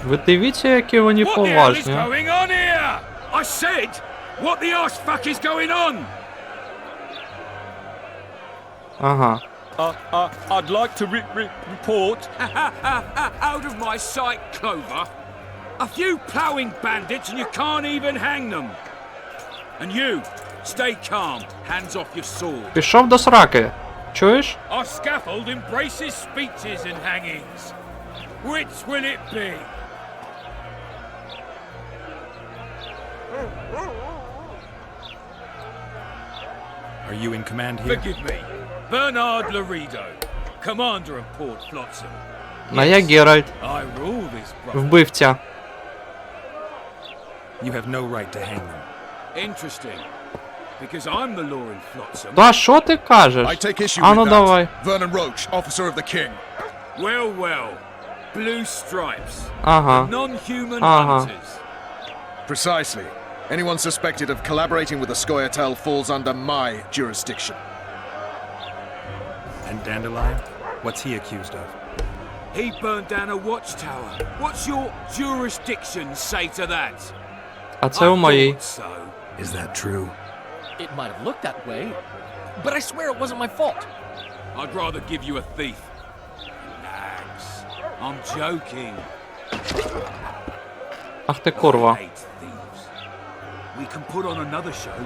Ви дивіться, які вони поважні. going on here? I said, what the arse fuck is going on? Ага. I'd like to report. Out of my sight, Clover. A few ploughing bandits and you can't even hang them. And you, stay calm, hands off your sword. Пішов до сраки. Чуєш? Our scaffold embraces speeches and hangings. Which will it be? Are you in command here? Forgive me. Bernard Laredo, commander of Port Flutsum. А я Геральт, I rule this brother. вбивця. You have no right to hang them. Interesting. Because I'm the law in Flotsam. Та що ти кажеш? I take issue А with ну that. давай. Vernon Roach, officer of the king. Well, well. Blue stripes. Ага. Non-human Uh-huh. hunters. Precisely. Anyone suspected of collaborating with the Scoia'tael falls under my jurisdiction. And Dandelion? What's he accused of? He burned down a watchtower. What's your jurisdiction say to that? А це у моїй. So. Is that true? It might have looked that way, but I swear it wasn't my fault. I'd rather give you a thief. Relax. I'm joking. Ах ти курва. I hate thieves. We can put on another show.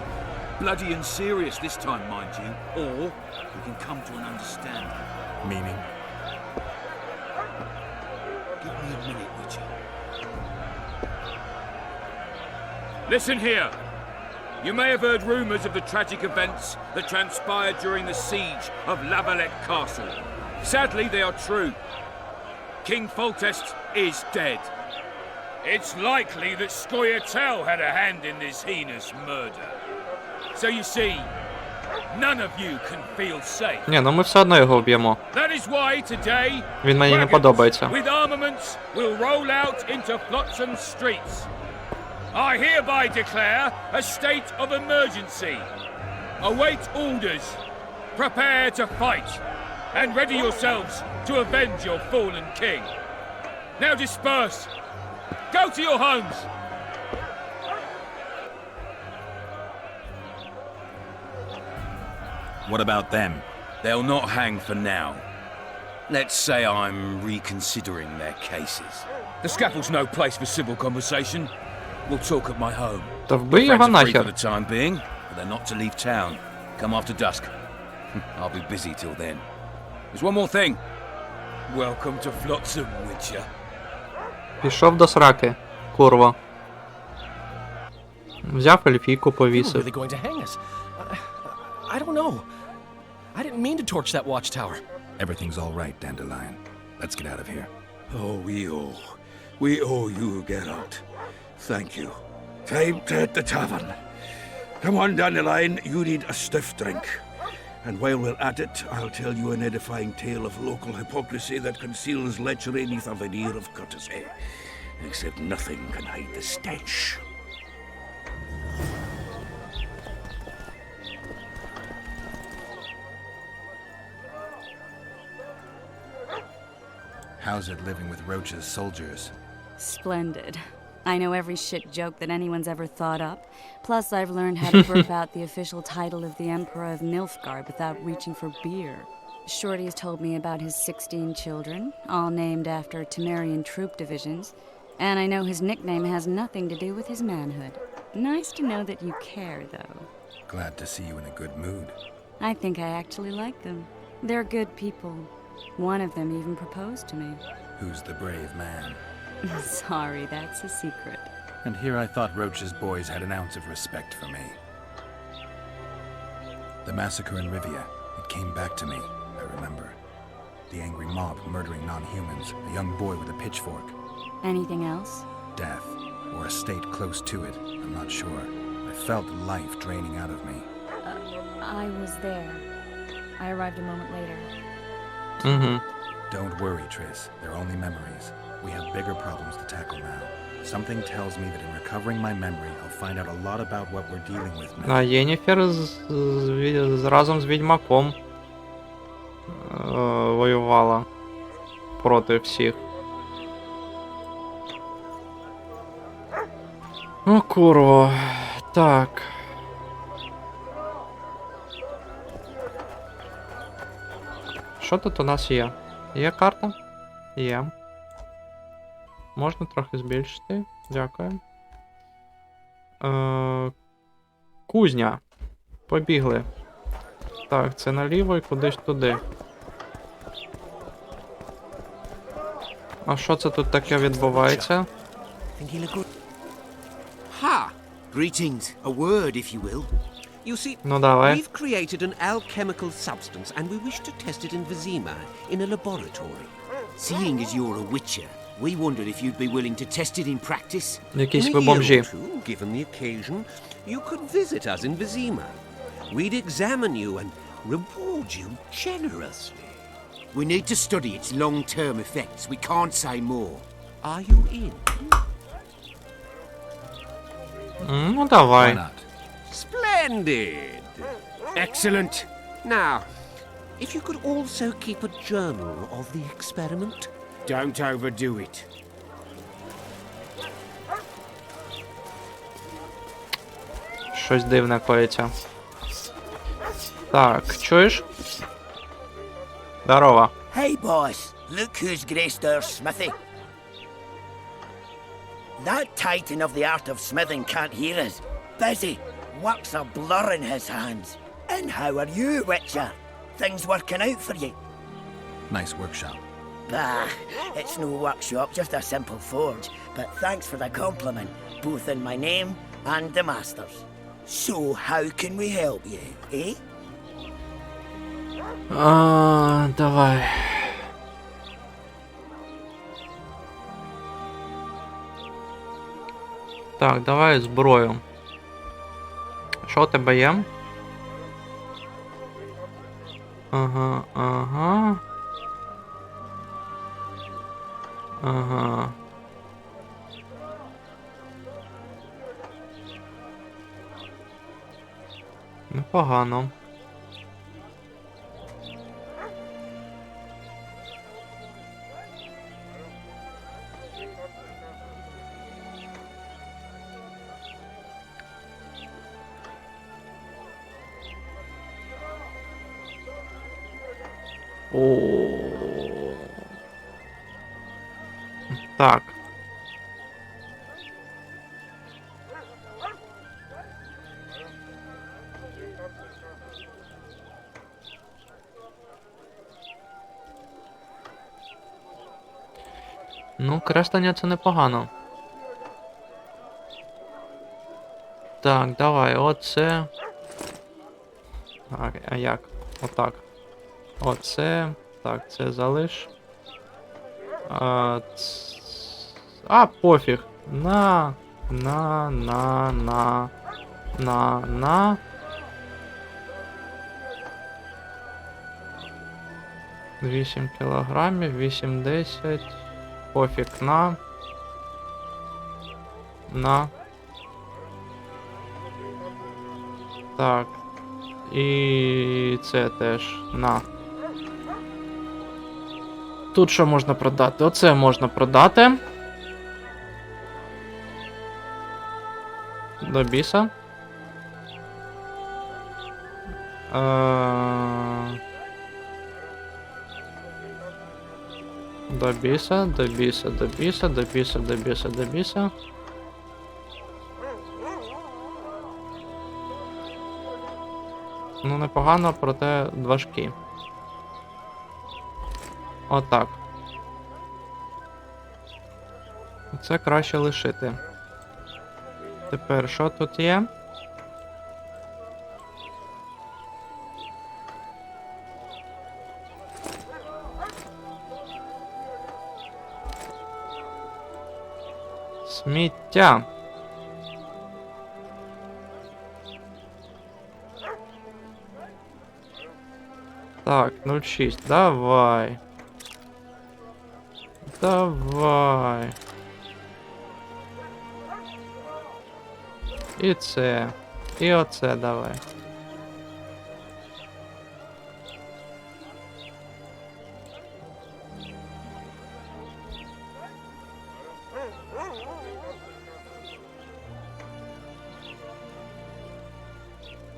Bloody and serious this time, mind you. Or we can come to an understanding. Meaning? Give me a minute, Witcher. Listen here. You may have heard rumors of the tragic events that transpired during the siege of Lavalette Castle. Sadly, they are true. King Foltest is dead. It's likely that Scoia'tael had a hand in this heinous murder. So you see, none of you can feel safe. Ні, ну ми все одно його вб'ємо. That is why today, Він мені не wagons подобається. with armaments will roll out into Flutsam streets. I hereby declare a state of emergency. Await orders. Prepare to fight. And ready yourselves to avenge your fallen king. Now disperse. Go to your homes. What about them? They'll not hang for now. Let's say I'm reconsidering their cases. The scaffold's no place for civil conversation. We'll talk at my home. Та вбий Friends його are free for нахер. the time being, but they're not to leave town. Come after dusk. I'll be busy till then. There's one more thing. Welcome to Flotsam, Witcher. Пішов до сраки, курва. Взяв ельфійку, They were повісив. really going to hang us. I don't know. I didn't mean to torch that watchtower. Everything's all right, Dandelion. Let's get out of here. Oh, we owe you a get out. Thank you. Time to hit the tavern. Come on, Dandelion, you need a stiff drink. And while we're at it, I'll tell you an edifying tale of local hypocrisy that conceals lechery neath a veneer of courtesy. Except nothing can hide the stench. How's it living with Roach's soldiers? Splendid. I know every shit joke that anyone's ever thought up. Plus, I've learned how to burp out the official title of the Emperor of Nilfgaard without reaching for beer. Shorty's told me about his 16 children, all named after Temerian troop divisions. And I know his nickname has nothing to do with his manhood. Nice to know that you care, though. Glad to see you in a good mood. I think I actually like them. They're good people. One of them even proposed to me. Who's the brave man? Sorry, that's a secret. And here I thought Roach's boys had an ounce of respect for me. The massacre in Rivia, it came back to me, I remember. The angry mob murdering non-humans, a young boy with a pitchfork. Anything else? Death, or a state close to it, I'm not sure. I felt life draining out of me. I was there. I arrived a moment later. Mm-hmm. Don't worry, Triss. They're only memories. We have bigger problems to tackle now. Something tells me that in recovering my memory, I'll find out a lot about what we're dealing with now. А Єніфер разом з Відьмаком воювала проти всіх. О, курва. Так. Що тут у нас є? Є карта? Є. Можна трохи збільшити. Дякую. Кузня. Побігли. Так, це наліво і кудись туди. А що це тут таке відбувається? Ha! Greetings. A word, if you will. You see, Ну давай. we've created an alchemical substance and we wish to test it in Vizima, in a laboratory. Seeing as you're a witcher, we wondered if you'd be willing to test it in practice. Якісь In ви a year бомжі. or two, given the occasion, you could visit us in Vizima. We'd examine you and reward you generously. We need to study its long-term effects. We can't say more. Are you in? Ну, давай. Splendid! Excellent! Now, if you could also keep a journal of the experiment. Don't overdo it. Щось дивне коїться. Так, чуєш? Здорово. Hey, boss. Look who's graced our smithy. That titan of the art of smithing can't hear us. Busy. Work's a blur in his hands. And how are you, Witcher? Things working out for you? Nice workshop. Bah, it's no workshop, just a simple forge. But thanks for the compliment, both in my name and the master's. So, how can we help you, eh? Давай. Так, давай зброю. Що у тебе є? Ага. Непогано. Так. Ну, креслення це непогано. Так, давай, оце. Так, а як? Отак. Оце. Так, це залиш. Пофіг. На. 8 кілограмів, 8-10. Пофіг, на. Так. І це теж на. Тут що можна продати? Оце можна продати. До біса. До біса. Ну, непогано, проте важкі. Отак. Це краще лишити. Тепер, що тут є? Сміття. Так, 0,6. Давай. І це. І оце давай.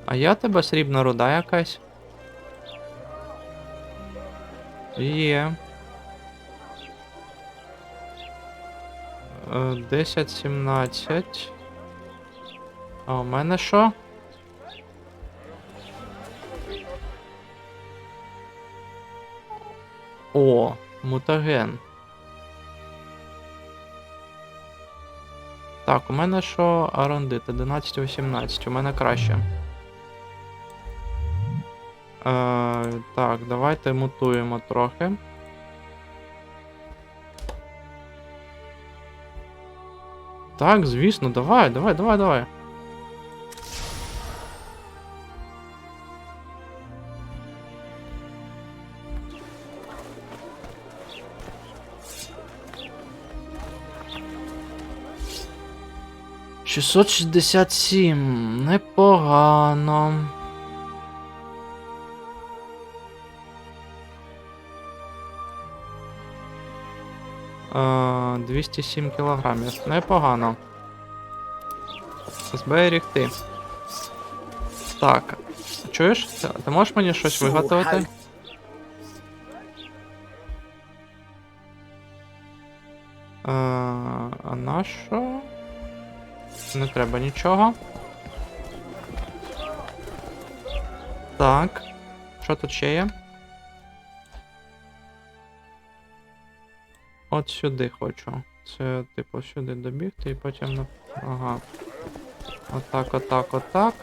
А я тебе срібна руда якась? Є. 10-17. А у мене що? О, мутаген. Так, у мене що арандит? 11-18. У мене краще. Так, давайте мутуємо трохи. Так, звісно, давай. 667. Непогано. А, 207 кілограмів. Непогано. Зберігти. Так. Чуєш? Ти можеш мені щось виготовити? А на що? Не треба нічого. Так. Що тут ще є? От сюди хочу. Це, типу, сюди добігти і потім на... Ага. Отак, отак, отак.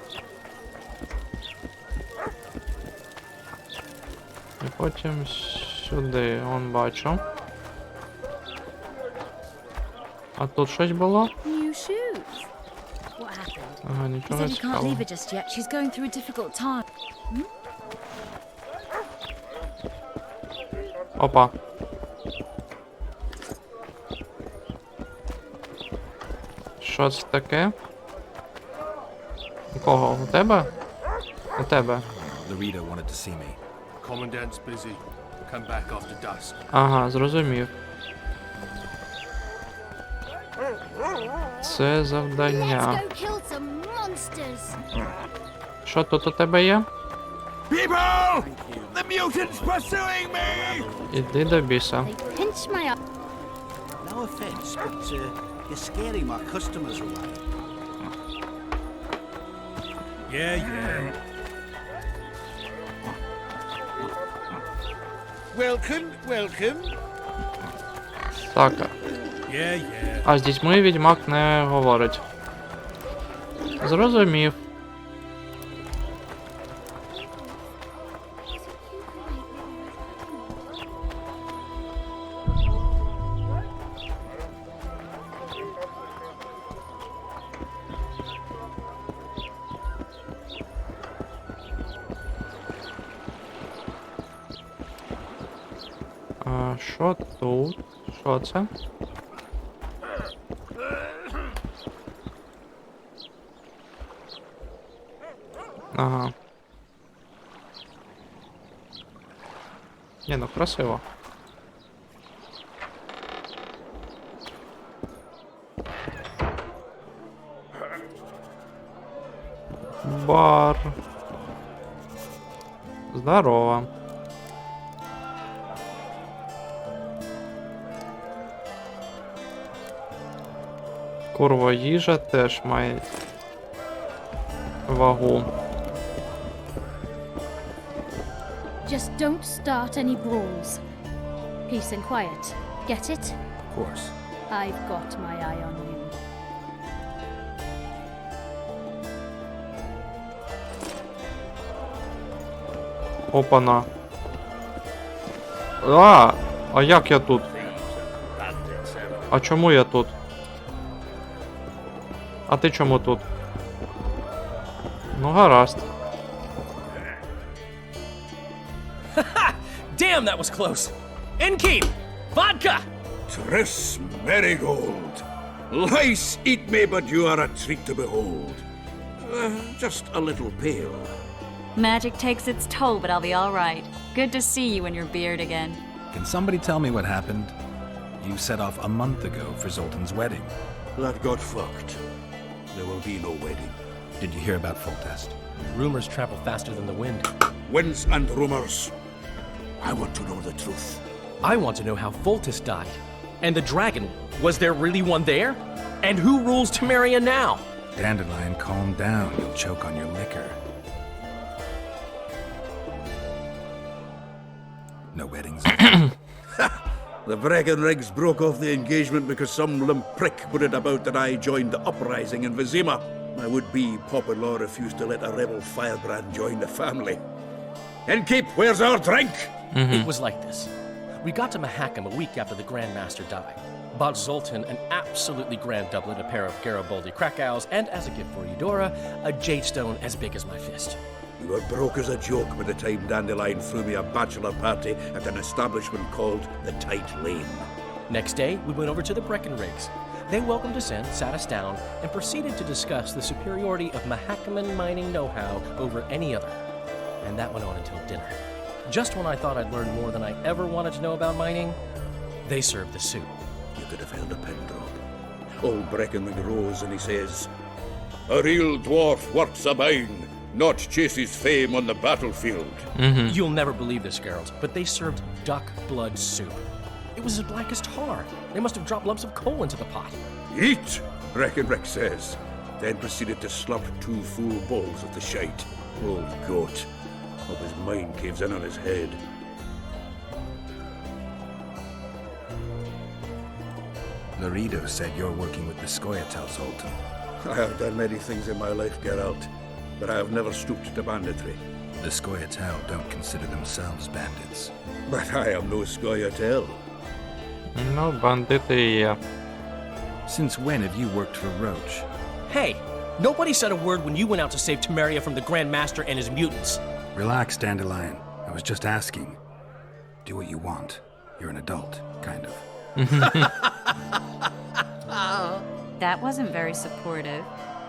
І потім сюди, вон бачу. А тут щось було? New shoes. What happened? Ага, He нічого said he can't цікавого. leave her just yet. She's going through a difficult time. Опа. Що це таке? У кого? У тебе? У тебе. Larita wanted to see me. Commandant's busy. Come back after dusk. Ага, зрозумів. Це завдання. Що тут у тебе є? People! The mutant's pursuing me! Іди до біса. Pinch my eye. No offense, but you're scaring my customers away. Yeah. Welcome. Так. А з дітьми Відьмак не говорить. Зрозумів. А що тут? Що це? Ага. Не, ну красиво. Бар. Здорово. Курва, їжа теж має вагу. Just don't start any brawls. Peace and quiet. Get it? Of course. I've got my eye on you. Опана. А як я тут? А чому я тут? А ти чому тут? Ну гаразд. Damn, that was close. Innkeep! Vodka! Tris Marigold. Lice eat me, but you are a treat to behold. Just a little pale. Magic takes its toll, but I'll be all right. Good to see you and your beard again. Can somebody tell me what happened? You set off a month ago for Zoltan's wedding. That got fucked. There will be no wedding. Did you hear about Foltest? Rumors travel faster than the wind. Winds and rumors. I want to know the truth. I want to know how Foltest died. And the dragon, was there really one there? And who rules Temeria now? Dandelion, calm down. You'll choke on your liquor. No weddings. The Breckenrigs broke off the engagement because some limp prick put it about that I joined the uprising in Vizima. My would-be Popper-in-law refused to let a rebel firebrand join the family. Innkeep, where's our drink? It was like this. We got to Mahakam a week after the Grand Master died. Bought Zoltan an absolutely grand doublet, a pair of Garibaldi Krakau's, and as a gift for Eudora, a jade stone as big as my fist. We were broke as a joke by the time Dandelion threw me a bachelor party at an establishment called the Tight Lane. Next day, we went over to the Breckenrigs. They welcomed us in, sat us down, and proceeded to discuss the superiority of Mahakaman mining know-how over any other. And that went on until dinner. Just when I thought I'd learned more than I ever wanted to know about mining, they served the soup. You could have held a pin drop. Old Breckenman rose and he says, "A real dwarf works a mine, not chases fame on the battlefield." You'll never believe this, Geralt, but they served duck blood soup. It was as black as tar. They must have dropped lumps of coal into the pot. "Eat," Breckenrick says, then proceeded to slurp 2 full bowls of the shite. Old goat. Hope his mind caves in on his head. Laredo said you're working with the Scoia'tael, Zoltan. I have done many things in my life, Geralt, but I have never stooped to banditry. The Scoia'tael don't consider themselves bandits. But I am no Scoia'tael. Ну, бандити і є. Since when have you worked for Roach? Hey, nobody said a word when you went out to save Temeria from the Grand Master and his mutants. Relax, Dandelion. I was just asking. Do what you want. You're an adult, kind of. That wasn't very supportive.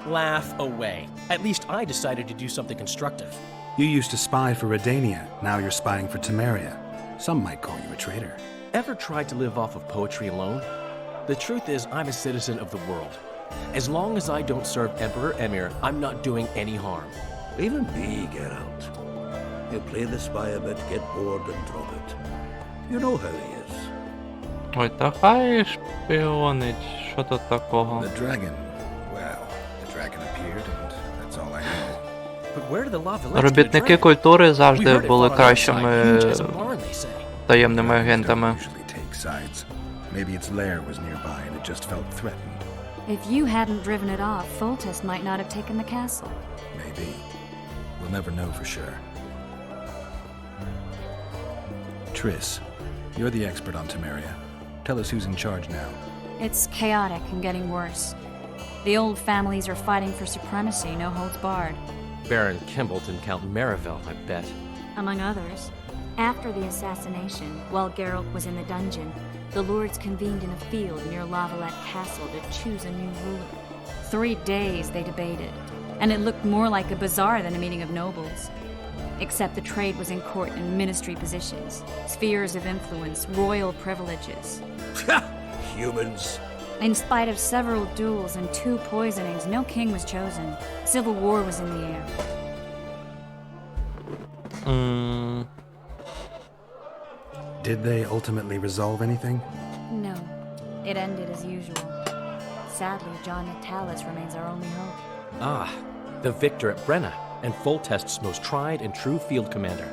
Laugh away. At least I decided to do something constructive. You used to spy for Redania. Now you're spying for Temeria. Some might call you a traitor. Ever tried to live off of poetry alone? The truth is, I'm a citizen of the world. As long as I don't serve Emperor Emir, I'm not doing any harm. Even me, Geralt. He'll play the spy a bit, get bored and drop it. You know how he is. Ой, та хай шпіонить. Що тут такого? The dragon. Well, the dragon appeared and that's all I know. But where did the lava Робітники культури завжди були кращими таємними агентами. Maybe its lair was nearby and it just felt threatened. If you hadn't driven it off, Foltest might not have taken the castle. Maybe. We'll never know for sure. Triss, you're the expert on Temeria. Tell us who's in charge now. It's chaotic and getting worse. The old families are fighting for supremacy, no holds barred. Baron Kimbolt and Count Marivelle, I bet. Among others. After the assassination, while Geralt was in the dungeon, the lords convened in a field near Lavalette Castle to choose a new ruler. 3 days they debated, and it looked more like a bazaar than a meeting of nobles. Except the trade was in court and ministry positions, spheres of influence, royal privileges. Humans. In spite of several duels and 2 poisonings, no king was chosen. Civil war was in the air. Did they ultimately resolve anything? No. It ended as usual. Sadly, John Natalis remains our only hope. Ah, the victor at Brenna, and Foltest's most tried and true field commander.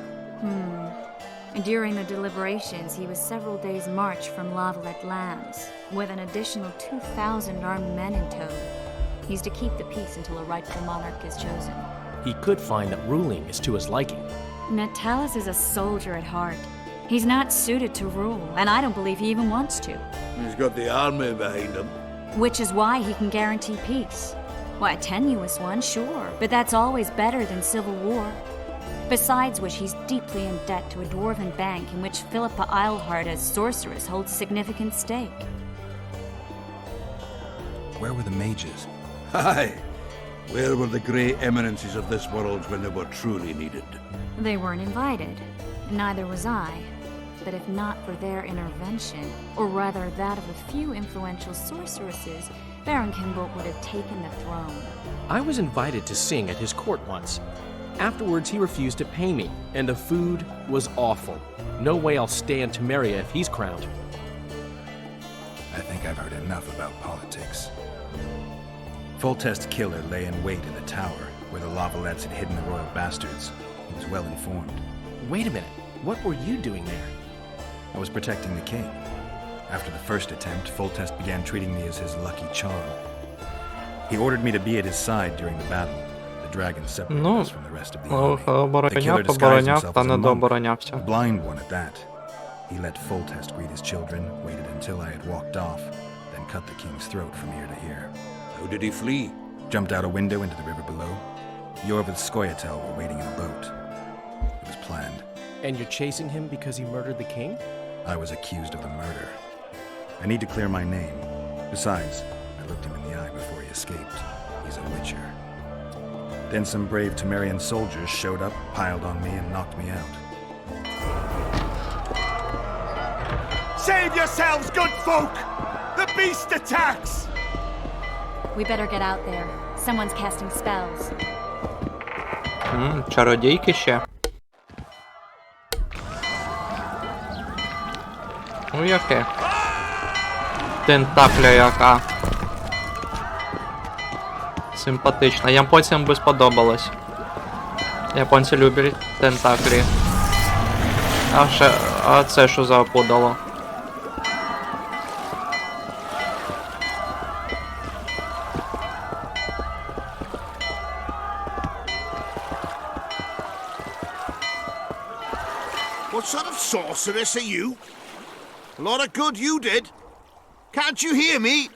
During the deliberations, he was several days' march from Lavalette lands, with an additional 2,000 armed men in tow. He's to keep the peace until a rightful monarch is chosen. He could find that ruling is to his liking. Natalis is a soldier at heart. He's not suited to rule, and I don't believe he even wants to. He's got the army behind him. Which is why he can guarantee peace. Why, a tenuous one, sure, but that's always better than civil war. Besides which, he's deeply in debt to a dwarven bank in which Philippa Eilhart as sorceress holds significant stake. Where were the mages? Aye. Where were the grey eminences of this world when they were truly needed? They weren't invited. Neither was I. But if not for their intervention, or rather that of a few influential sorceresses, Baron Kimbolt would have taken the throne. I was invited to sing at his court once. Afterwards, he refused to pay me, and the food was awful. No way I'll stay in Temeria if he's crowned. I think I've heard enough about politics. Foltest's killer lay in wait in the tower, where the Lavalettes had hidden the royal bastards. He was well informed. Wait a minute. What were you doing there? I was protecting the king. After the first attempt, Foltest began treating me as his lucky charm. He ordered me to be at his side during the battle. The dragon separated us from the rest of the army. The killer disguised himself as a monk, a blind one at that. He let Foltest greet his children, waited until I had walked off, then cut the king's throat from ear to ear. How did he flee? Jumped out a window into the river below. Yorva the Scoia'tael were waiting in a boat. It was planned. And you're chasing him because he murdered the king? I was accused of the murder. I need to clear my name. Besides, I looked him in the eye before he escaped. He's a witcher. Then some brave Temerian soldiers showed up, piled on me, and knocked me out. Save yourselves, good folk! The beast attacks! We better get out there. Someone's casting spells. Чародійки ще. Ну яке. Тентакля яка. Симпатична. Японцям би сподобалось. Японці люблять тентаклі. А це що за опудало? What sort of sorceress are you? A lot of good you did. Can't you hear me?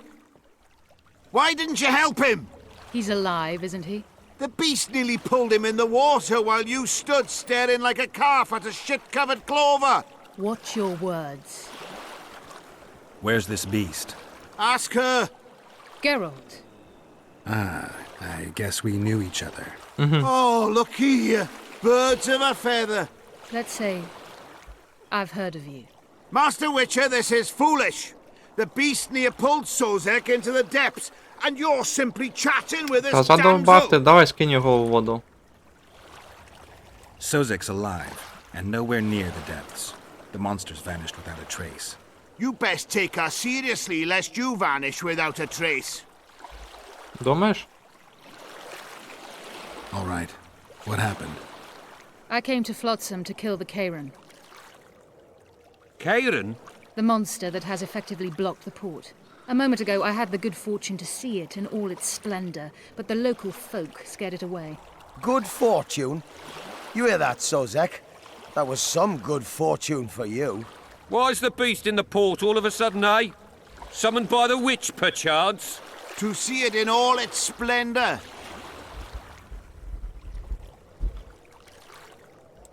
Why didn't you help him? He's alive, isn't he? The beast nearly pulled him in the water while you stood staring like a calf at a shit-covered clover. Watch your words. Where's this beast? Ask her. Geralt. Ah, I guess we knew each other. Oh, look here. Birds of a feather. Let's say I've heard of you. Master Witcher, this is foolish. The beast near pulled Sozek into the depths, and you're simply chatting with this Та задовбав ти, damsel. давай скинь його у воду. Sozek's alive, and nowhere near the depths. The monsters vanished without a trace. You best take her seriously, lest you vanish without a trace. Думаєш? All right. What happened? I came to Flutsam to kill the Kairan, Kairan? the monster that has effectively blocked the port. A moment ago, I had the good fortune to see it in all its splendor, but the local folk scared it away. Good fortune? You hear that, Sozek? That was some good fortune for you. Why's the beast in the port all of a sudden, eh? Summoned by the witch, perchance? To see it in all its splendor.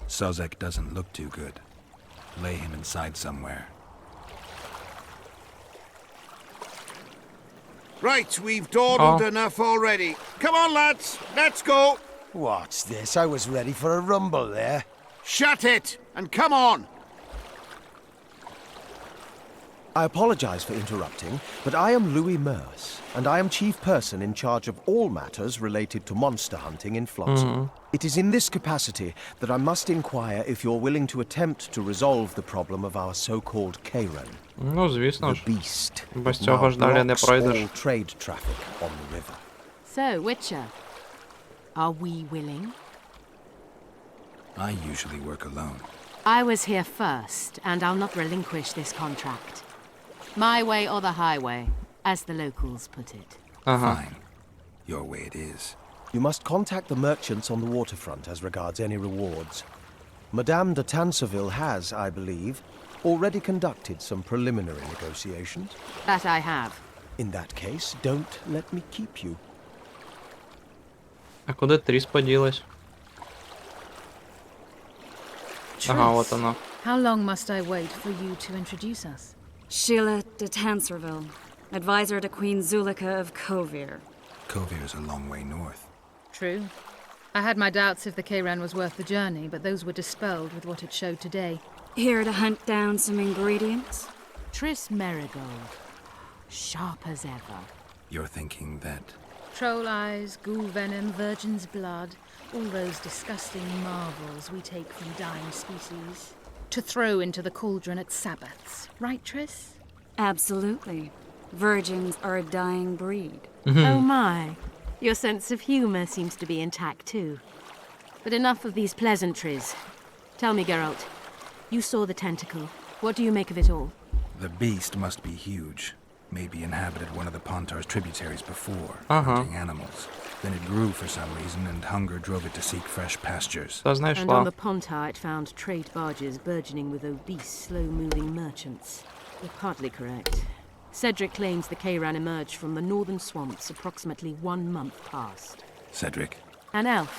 Sozek doesn't look too good. Lay him inside somewhere. Right, we've dawdled enough already. Come on, lads, let's go. What's this? I was ready for a rumble there. Shut it, and come on. I apologize for interrupting, but I am Louis Merce, and I am chief person in charge of all matters related to monster hunting in Flutsam. It is in this capacity that I must inquire if you're willing to attempt to resolve the problem of our so-called Kairan. Ну, звісно ж. The beast Без that цього ж now далі не blocks пройдеш. all trade traffic on the river. So, Witcher, are we willing? I usually work alone. I was here first, and I'll not relinquish this contract. My way or the highway, as the locals put it. Fine. Your way it is. You must contact the merchants on the waterfront as regards any rewards. Madame de Tanserville has, I believe, already conducted some preliminary negotiations. That I have. In that case, don't let me keep you. А куди Тріс поділась? Ага, от вона. How long must I wait for you to introduce us? Sheila de Tanserville, advisor to Queen Zulika of Kovir. Kovir's a long way north. True. I had my doubts if the Kairan was worth the journey, but those were dispelled with what it showed today. Here to hunt down some ingredients? Triss Merigold. Sharp as ever. You're thinking that... Troll eyes, ghoul venom, virgin's blood, all those disgusting marvels we take from dying species. To throw into the cauldron at Sabbaths. Right, Triss? Absolutely. Virgins are a dying breed. Oh my. Your sense of humor seems to be intact too. But enough of these pleasantries. Tell me, Geralt, you saw the tentacle. What do you make of it all? The beast must be huge. Maybe inhabited one of the Pontar's tributaries before, hunting animals. Then it grew for some reason, and hunger drove it to seek fresh pastures. And on the Pontar it found trade barges burgeoning with obese, slow-moving merchants. You're partly correct. Cedric claims the Kairan emerged from the northern swamps approximately 1 month past. Cedric? An elf.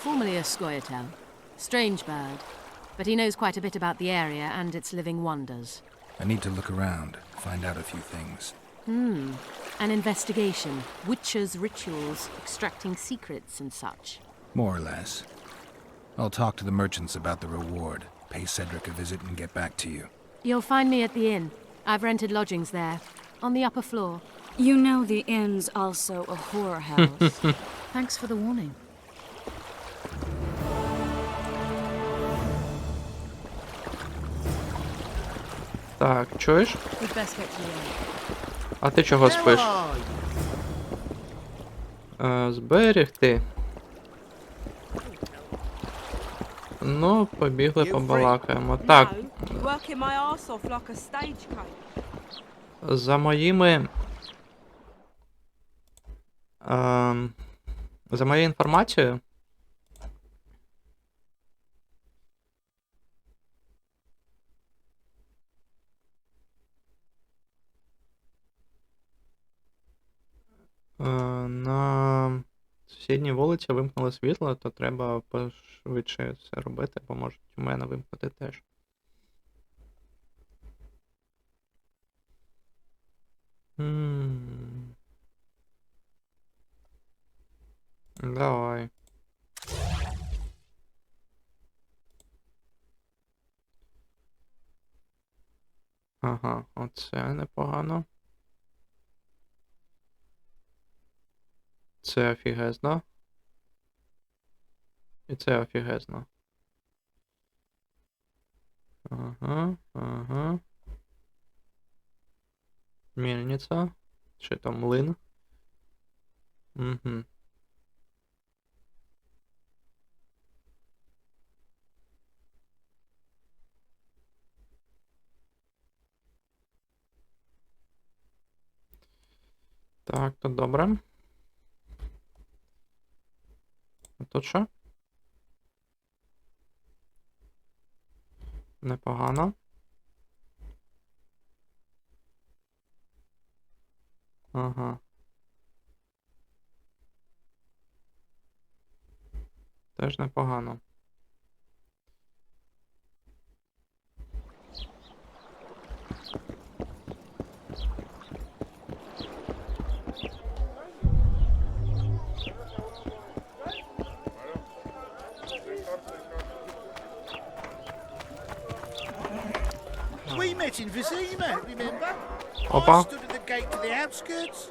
Formerly a Scoia'tael. Strange bird. But he knows quite a bit about the area and its living wonders. I need to look around, find out a few things. An investigation. Witches' rituals, extracting secrets and such. More or less. I'll talk to the merchants about the reward, pay Cedric a visit, and get back to you. You'll find me at the inn. I've rented lodgings there, on the upper floor. You know the inn's also a whorehouse. Thanks for the warning. Так, чуєш? We'd best get to the inn. А ти чого спиш? Зберігти. Ну, побігли побалакаємо. Так. За моїми... За моєю інформацією... На сусідній вулиці вимкнули світло, то треба пошвидше це робити, бо можуть у мене вимкнути теж. Давай. Ага, оце непогано. Це офігезно. І це офігезно. Ага, ага. Мельниця. Чи там млин? Угу. Так, то добре. А тут що? Непогано. Ага. Теж непогано. We met in Vizima, remember? Опа. I stood at the gate to the outskirts.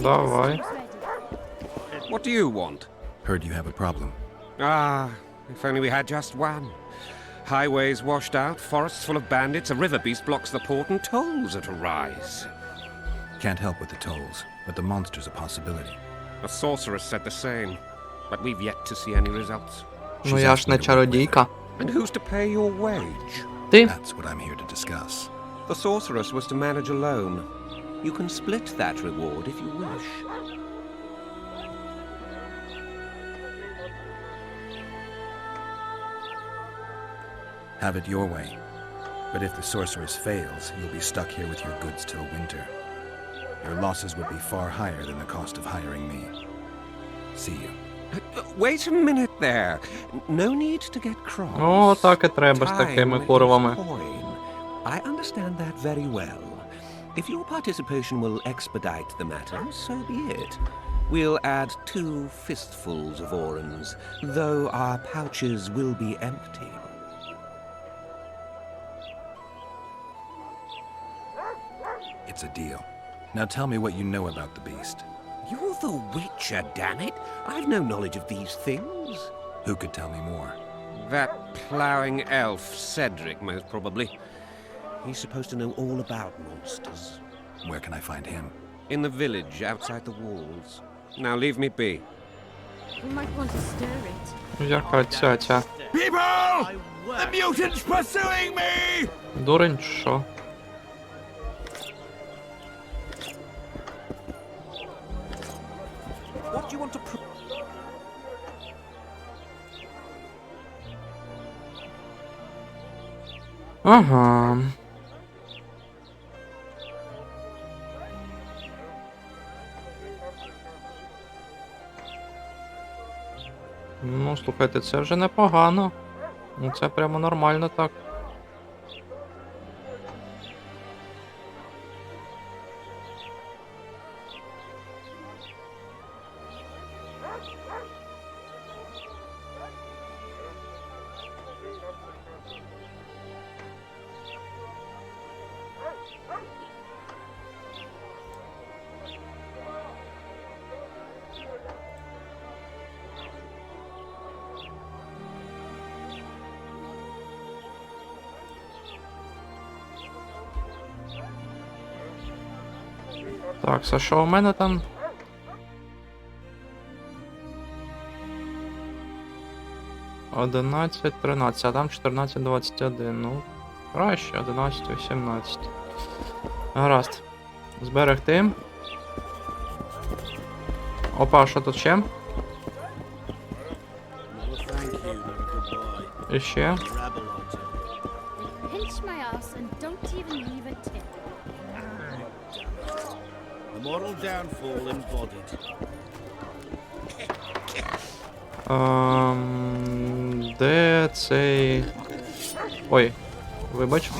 Давай. What do you want? Heard you have a problem. Ah, if only we had just one. Highways washed out, forests full of bandits, a river beast blocks the port, and tolls at a rise. Can't help with the tolls, but the monster's a possibility. A sorceress said the same, but we've yet to see any results. Ну я ж не чародійка. And who's to pay your wage? Ти? That's what I'm here to discuss. The sorceress was to manage alone. You can split that reward if you wish. Have it your way. But if the sorceress fails, you'll be stuck here with your goods till winter. Your losses would be far higher than the cost of hiring me. See you. Wait a minute there. No need to get cross. О, так і треба з такими курвами. I understand that very well. If your participation will expedite the matter, so be it. We'll add 2 fistfuls of orens, though our pouches will be empty. It's a deal. Now tell me what you know about the beast. You're the Witcher, damn it! I've no knowledge of these things. Who could tell me more? That ploughing elf, Cedric, most probably. He's supposed to know all about monsters. Where can I find him? In the village, outside the walls. Now leave me be. We might want to stir it. Яка цяця. People! The mutant's pursuing me! Дурень, що? What do you want to Ага. Ну, слухайте, це вже непогано. Ну, це прямо нормально так. Так, а що у мене там? «11, 13, а там 14, 21. Ну, краще, 11, 18. Гаразд. Зберегти. Опа, що тут ще? І ще. Pinch my ass and don't even leave a tip. The moral downfall embodied. Де цей... Ой, вибач.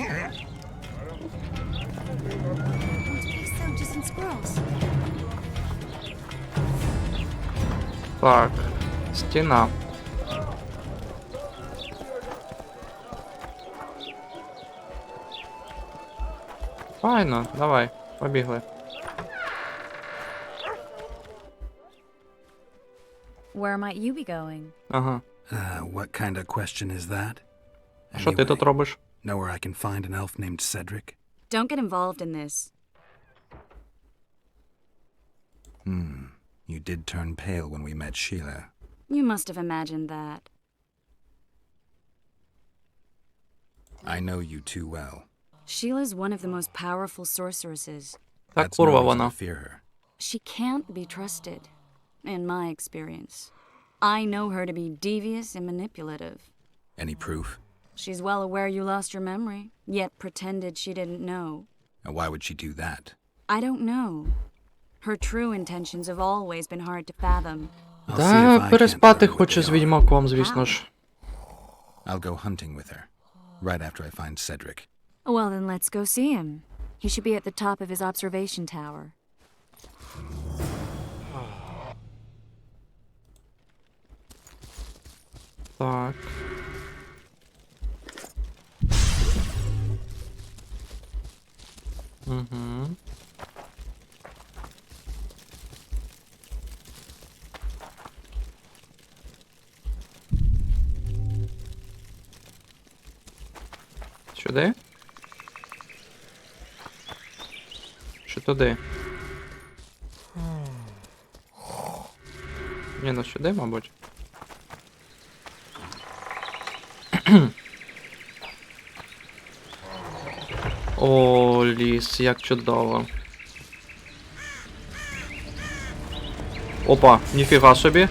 Так, стіна. Файно, давай, побігли. Where might you be going? Ага. What kind of question is that? Що ти тут робиш? Know where I can find an elf named Cedric? Don't get involved in this. You did turn pale when we met Sheila. You must have imagined that. I know you too well. Sheila's one of the most powerful sorceresses. Так курва вона. Fear her. She can't be trusted, in my experience. I know her to be devious and manipulative. Any proof? She's well aware you lost your memory, yet pretended she didn't know. And why would she do that? I don't know. Her true intentions have always been hard to fathom. Да, переспати хоче з Відьмаком, звісно ж. I'll go hunting with her, right after I find Cedric. Well, then let's go see him. He should be at the top of his observation tower. Так. Угу. Сюди? Чи туди? Ні, ну сюди, мабуть. О, ліс, як чудово. Опа, ніфіга собі.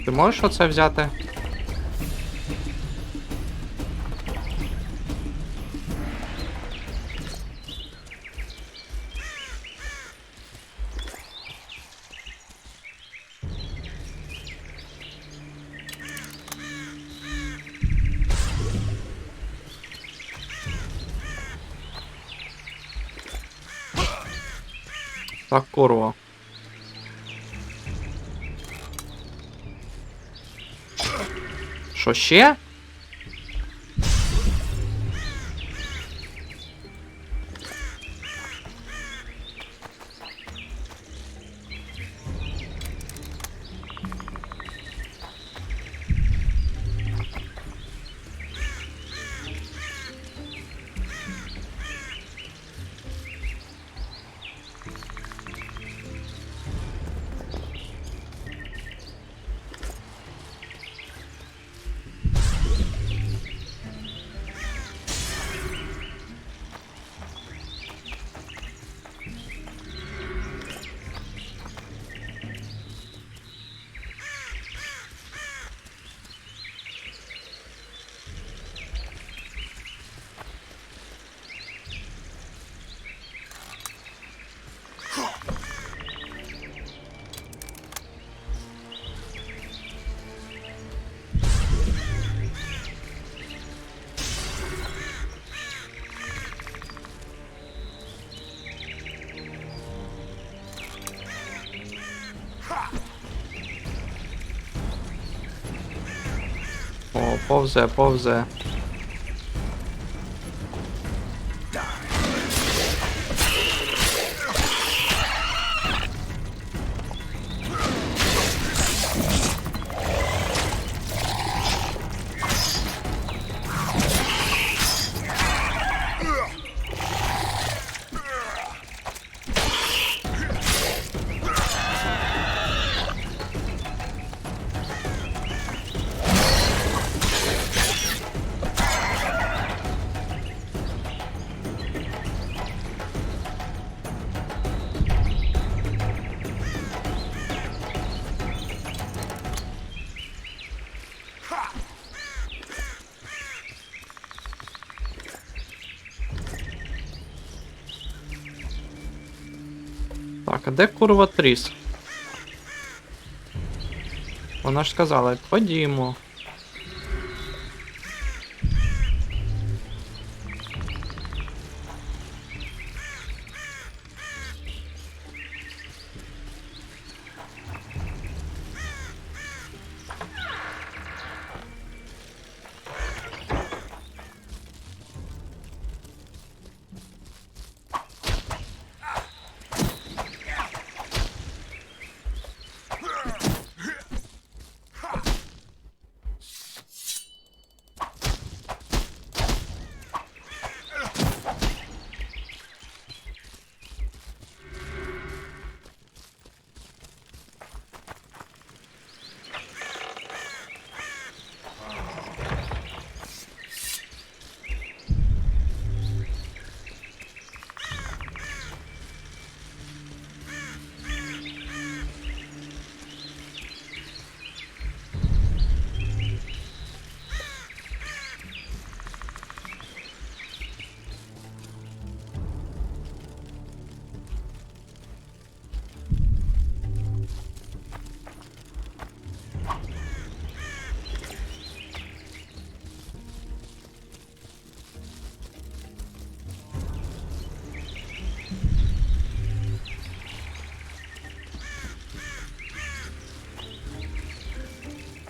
Ти можеш оце взяти? Так, курва. Що ще? О, повзе, повзе. Так, а де курва Тріс? Вона ж сказала, ходімо.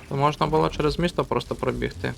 То можна було через місто просто пробігти.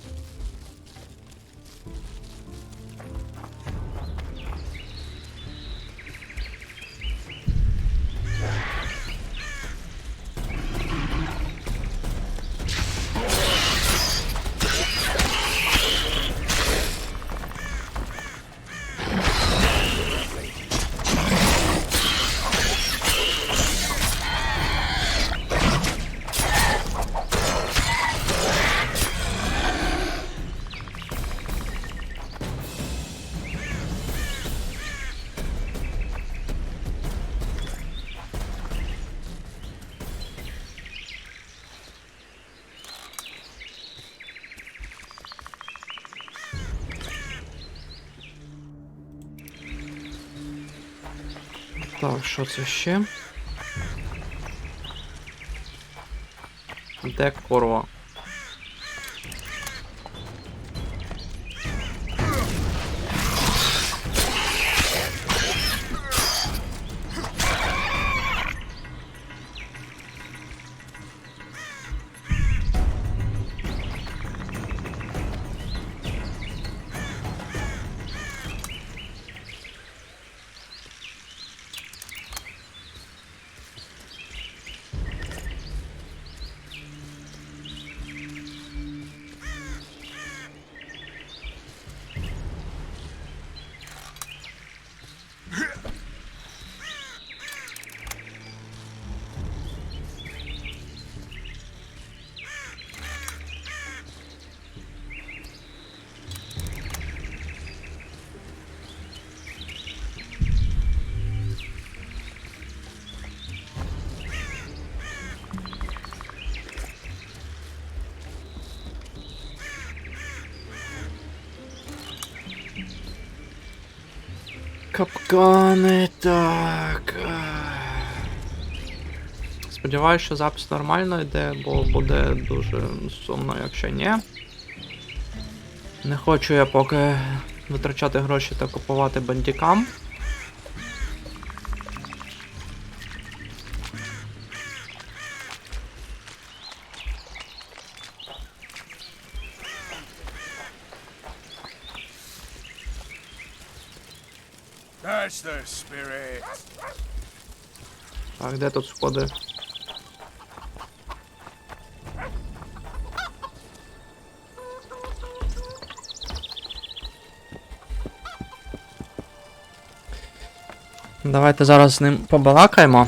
Так, що це ще? Де корова? Капкани, так. Сподіваюсь, що запис нормально йде, бо буде дуже сумно, якщо ні. Не хочу я поки витрачати гроші та купувати бандікам. That's the spirit. Так, де тут сходи? Давайте зараз з ним побалакаємо.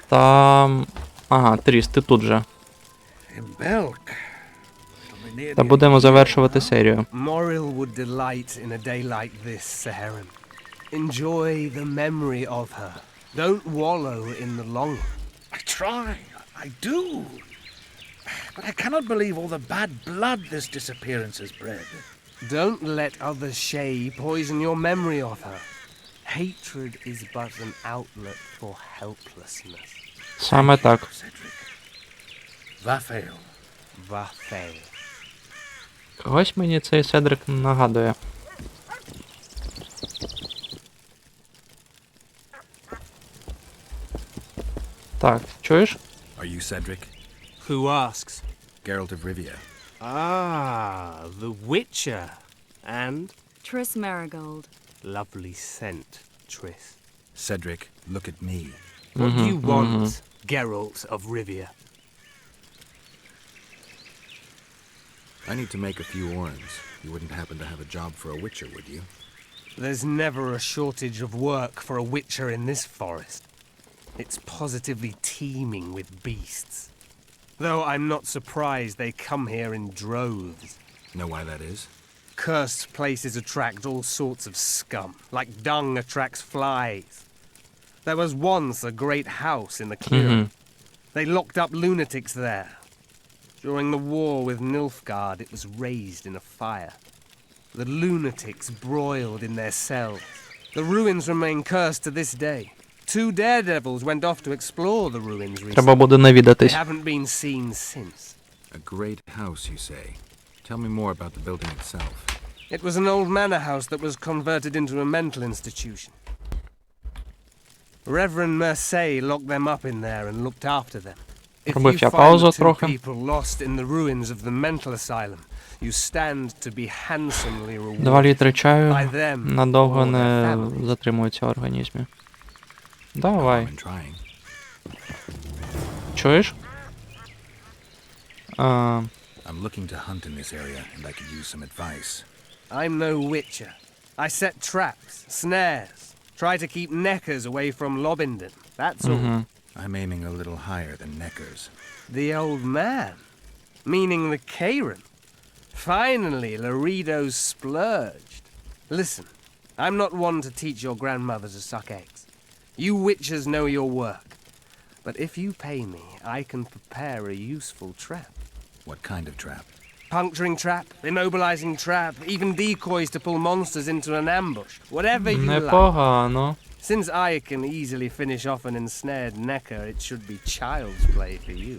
Там... Ага, Тріс, ти тут же. Та будемо завершувати серію. Moril would delight in a day like this, Saharan. Enjoy the memory of her. Don't wallow in the longing. I try, I do. But I cannot believe all the bad blood this disappearance has bred. Don't let other Shay poison your memory of her. Hatred is but an outlet for helplessness. Саме так. Vafail. Vafail. Когось мені цей Седрик нагадує. Так, чуєш? Are you Cedric? Who asks? Geralt of Rivia. Ah, the Witcher. And? Triss Marigold. Lovely scent, Triss. Cedric, look at me. What do you want, Geralt of Rivia? I need to make a few orens. You wouldn't happen to have a job for a witcher, would you? There's never a shortage of work for a witcher in this forest. It's positively teeming with beasts. Though I'm not surprised they come here in droves. Know why that is? Cursed places attract all sorts of scum, like dung attracts flies. There was once a great house in the clearing. They locked up lunatics there. During the war with Nilfgaard, it was raised in a fire. The lunatics broiled in their cells. The ruins remain cursed to this day. 2 daredevils went off to explore the ruins Треба буде recently. They навідатись. haven't been seen since. A great house, you say. Tell me more about the building itself. It was an old manor house that was converted into a mental institution. Reverend Mercier locked them up in there and looked after them. If you Робив я find паузу the 2 трохи. people lost in the ruins of the mental asylum, you stand to be handsomely 2 rewarded літри чаю by them надовго or their не families. затримується в організмі. Давай. I'm trying. Чуєш? I'm looking to hunt in this area, and I could use some advice. I'm no witcher. I set traps, snares, try to keep neckers away from Lobindon. That's all. I'm aiming a little higher than Neckers. The old man? Meaning the Karen? Finally, Laredo's splurged. Listen, I'm not one to teach your grandmother to suck eggs. You witchers know your work. But if you pay me, I can prepare a useful trap. What kind of trap? Puncturing trap, immobilizing trap, even decoys to pull monsters into an ambush. Whatever you like. Непогано. Since I can easily finish off an ensnared necker, it should be child's play for you.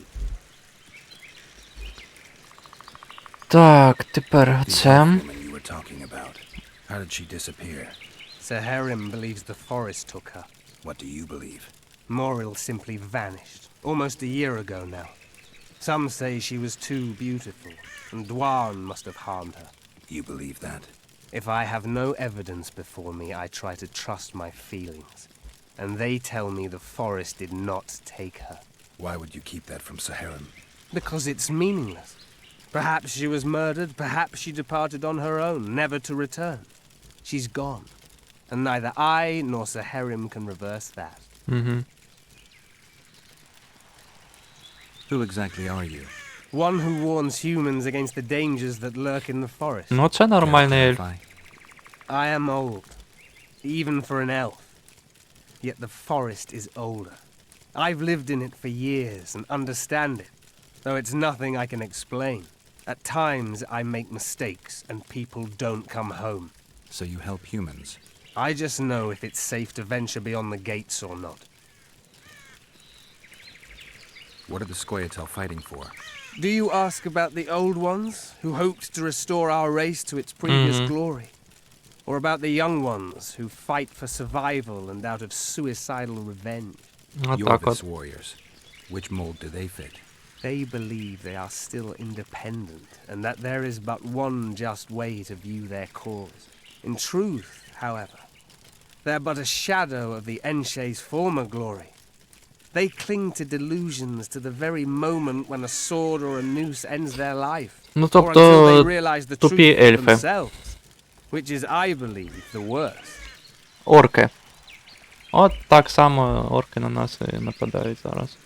Так, тепер The це. woman you were talking about. How did she disappear? Saharim believes the forest took her. What do you believe? Moril simply vanished, almost a year ago now. Some say she was too beautiful, and Dwan must have harmed her. You believe that? If I have no evidence before me, I try to trust my feelings. And they tell me the forest did not take her. Why would you keep that from Saharim? Because it's meaningless. Perhaps she was murdered, perhaps she departed on her own, never to return. She's gone. And neither I nor Saharim can reverse that. Who exactly are you? One who warns humans against the dangers that lurk in the forest. Ну, це нормальний ельф. I am old, even for an elf. Yet the forest is older. I've lived in it for years and understand it, though it's nothing I can explain. At times I make mistakes and people don't come home. So you help humans? I just know if it's safe to venture beyond the gates or not. What are the Scoia'tael fighting for? Do you ask about the old ones, who hoped to restore our race to its previous glory? Or about the young ones, who fight for survival and out of suicidal revenge? You're Vis warriors. Which mold do they fit? They believe they are still independent, and that there is but one just way to view their cause. In truth, however, they're but a shadow of the Enshe's former glory. They cling to delusions to the very moment when a sword or a noose ends their life, Ну, or until they тобто, realize the тупі truth for ельфи. themselves, which is, I believe, the worst. Орки. От так само орки на нас і нападають зараз.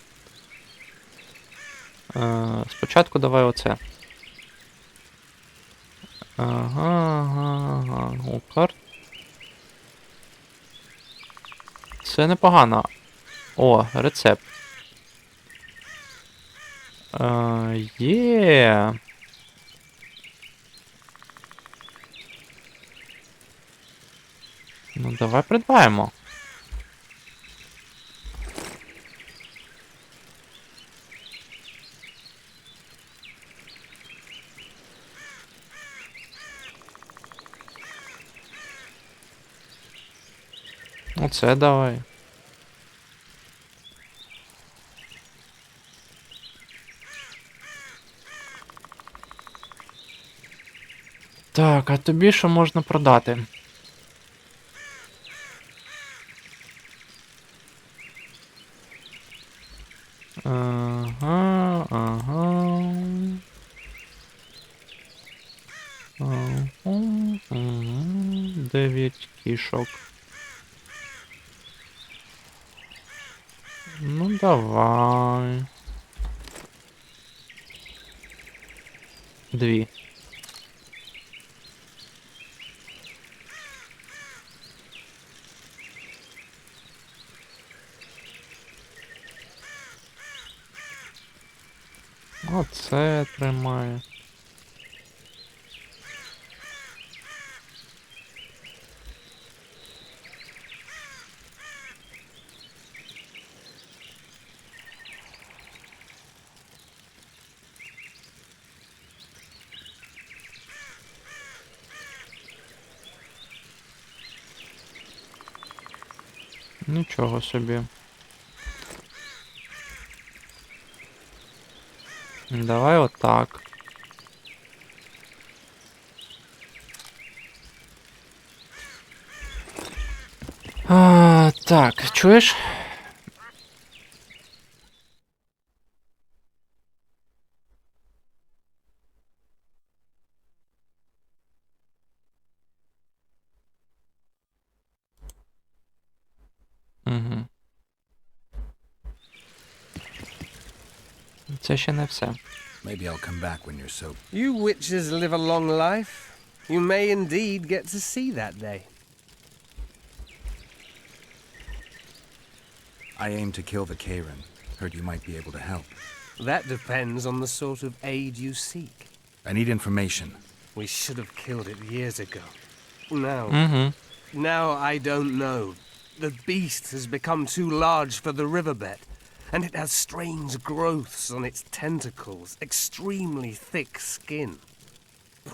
Спочатку давай оце. Ага. Карт. Це непогано. О, рецепт. Є. Ну, давай придбаємо. Оце давай. Так, а тобі що можна продати? Ага. 9 кішок. Ну, давай. 2. Оце тримає. Нічого собі. Давай отак. Так, чуєш? Угу. Це ще не все. Maybe I'll come back when you're sober. You witches live a long life. You may indeed get to see that day. I aim to kill the Karen. Heard you might be able to help. That depends on the sort of aid you seek. I need information. We should have killed it years ago. Now I don't know. The beast has become too large for the riverbed, and it has strange growths on its tentacles, extremely thick skin.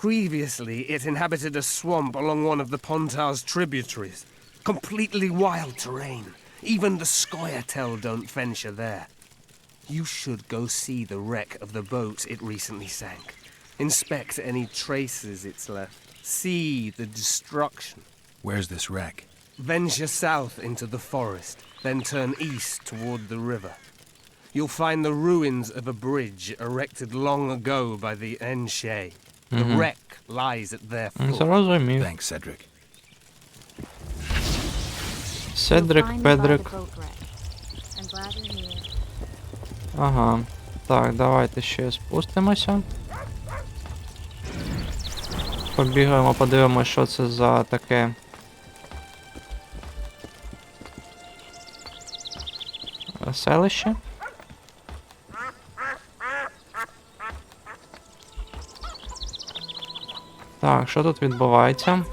Previously, it inhabited a swamp along one of the Pontar's tributaries. Completely wild terrain. Even the Scoia'tael don't venture there. You should go see the wreck of the boat it recently sank. Inspect any traces it's left. See the destruction. Where's this wreck? Venture south into the forest, then turn east toward the river. You'll find the ruins of a bridge erected long ago by the Enshe. The wreck lies at their foot. Зрозумів. Thanks, Cedric. Седрик, Педрик. Ага. Так, давайте ще спустимося. Побігаємо, подивимося, що це за таке. Селище. Так, що тут відбувається?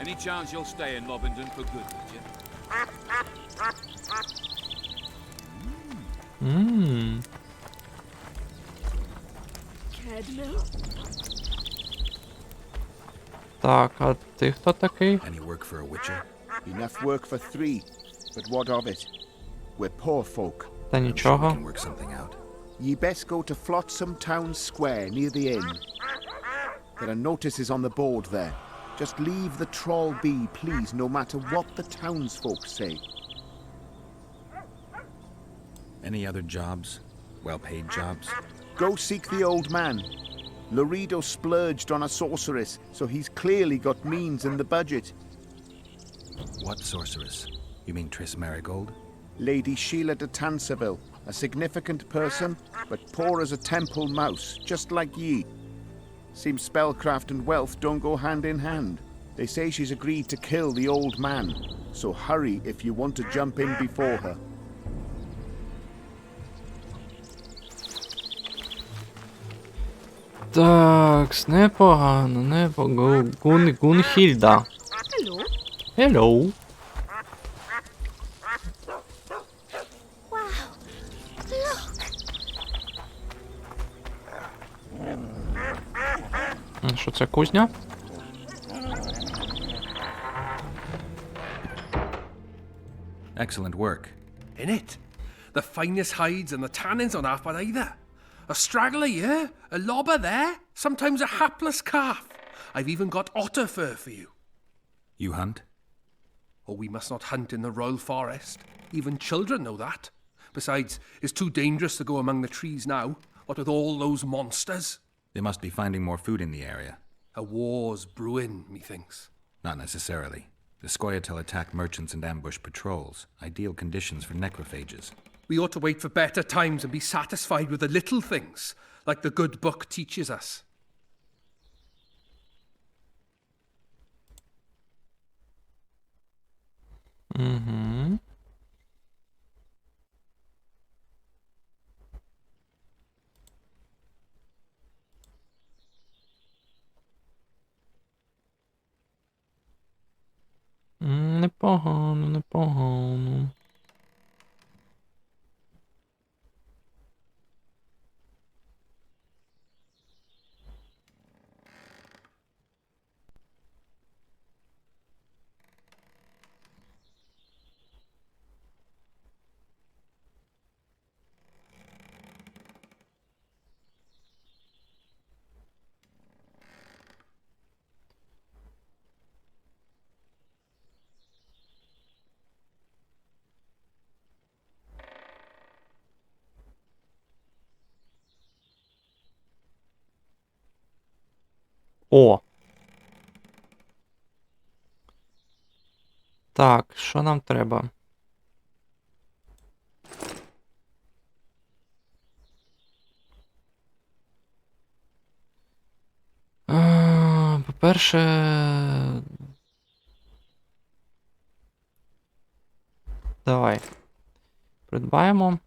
Any chance you'll stay in Lobington for good, would you? Так, а ти хто такий? Any work for a witcher? Enough work for 3, but what of it? We're poor folk. Та нічого. I'm sure we can work something out. Ye best go to Flotsam Town Square, near the inn. There are notices on the board there. Just leave the trawl be, please, no matter what the townsfolk say. Any other jobs? Well-paid jobs? Go seek the old man. Loredo splurged on a sorceress, so he's clearly got means in the budget. What sorceress? You mean Triss Marigold? Lady Sheila de Tanseville, a significant person, but poor as a temple mouse, just like ye. Seems spellcraft and wealth don't go hand in hand. They say she's agreed to kill the old man, so hurry if you want to jump in before her. Так, непогано, непогано. Гунхільда. Hello. Hello. Що це, кузня? Excellent work. In it. The finest hides and the tannins on half by either. A straggler here, a lobber there, sometimes a hapless calf. I've even got otter fur for you. You hunt? Oh, we must not hunt in the royal forest. Even children know that. Besides, it's too dangerous to go among the trees now, what with all those monsters. They must be finding more food in the area. A war's brewing, methinks. Not necessarily. The Scoia'tael attack merchants and ambush patrols. Ideal conditions for necrophages. We ought to wait for better times and be satisfied with the little things, like the good book teaches us. Mm-hmm. Непогано, непогано. О! Так, що нам треба? По-перше... Давай. Придбаємо.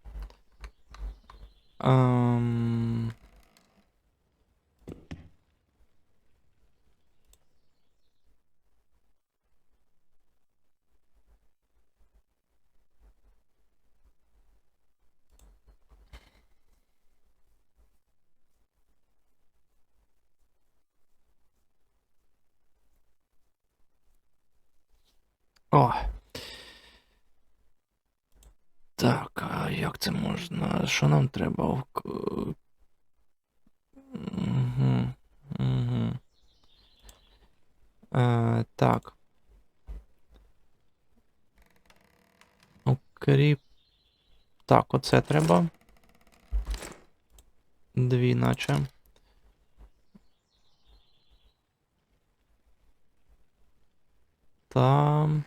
О. Так, а як це можна? Що нам треба? Угу. Угу. Так. Окріп. Так, оце треба. Дві, наче. Там.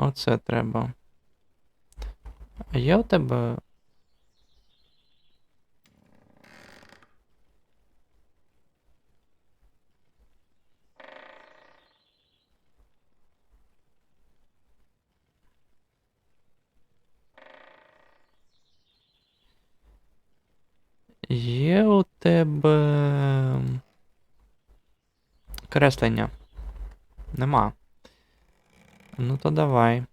Оце треба. А є у тебе? Є у тебе креслення? Нема. Ну то давай.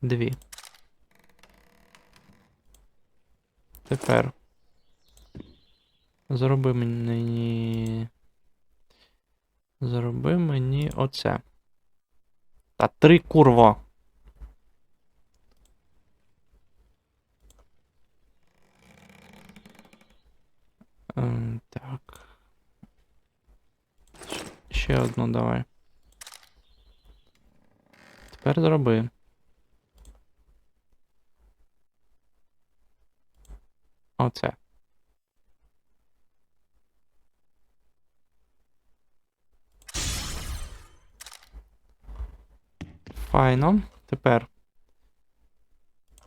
Дві. Тепер Зроби мені... Зроби мені оце. Та 3, курво. Так. Ще одну давай. Тепер зроби. Оце. Файно. Тепер.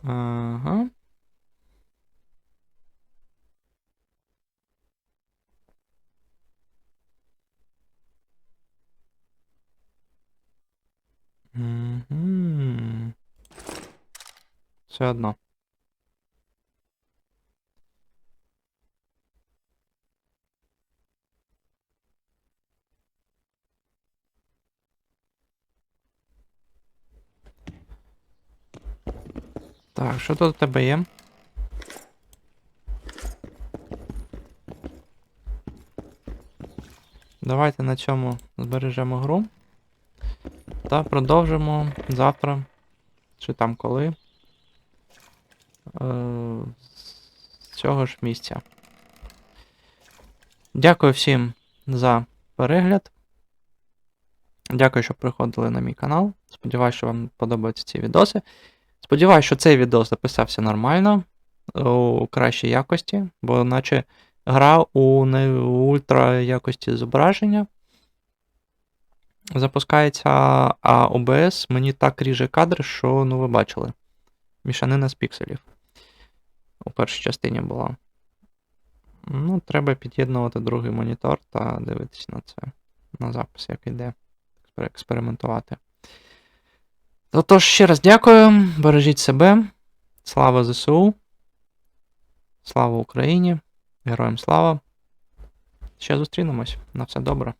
Ага. Угу. Все одно. Так, що тут у тебе є? Давайте на цьому збережемо гру. Та продовжимо завтра. Чи там коли. З цього ж місця. Дякую всім за перегляд. Дякую, що приходили на мій канал. Сподіваюсь, що вам подобаються ці відоси. Сподіваюсь, що цей відос записався нормально, у кращій якості, бо наче гра у не ультра якості зображення запускається, а OBS мені так ріже кадр, що, ну, ви бачили. Мішанина з пікселів. У першій частині була. Ну, треба під'єднувати другий монітор та дивитися на це. На запис, як іде. Експериментувати. Тож, ще раз дякую. Бережіть себе. Слава ЗСУ. Слава Україні. Героям слава. Ще зустрінемось. На все добре.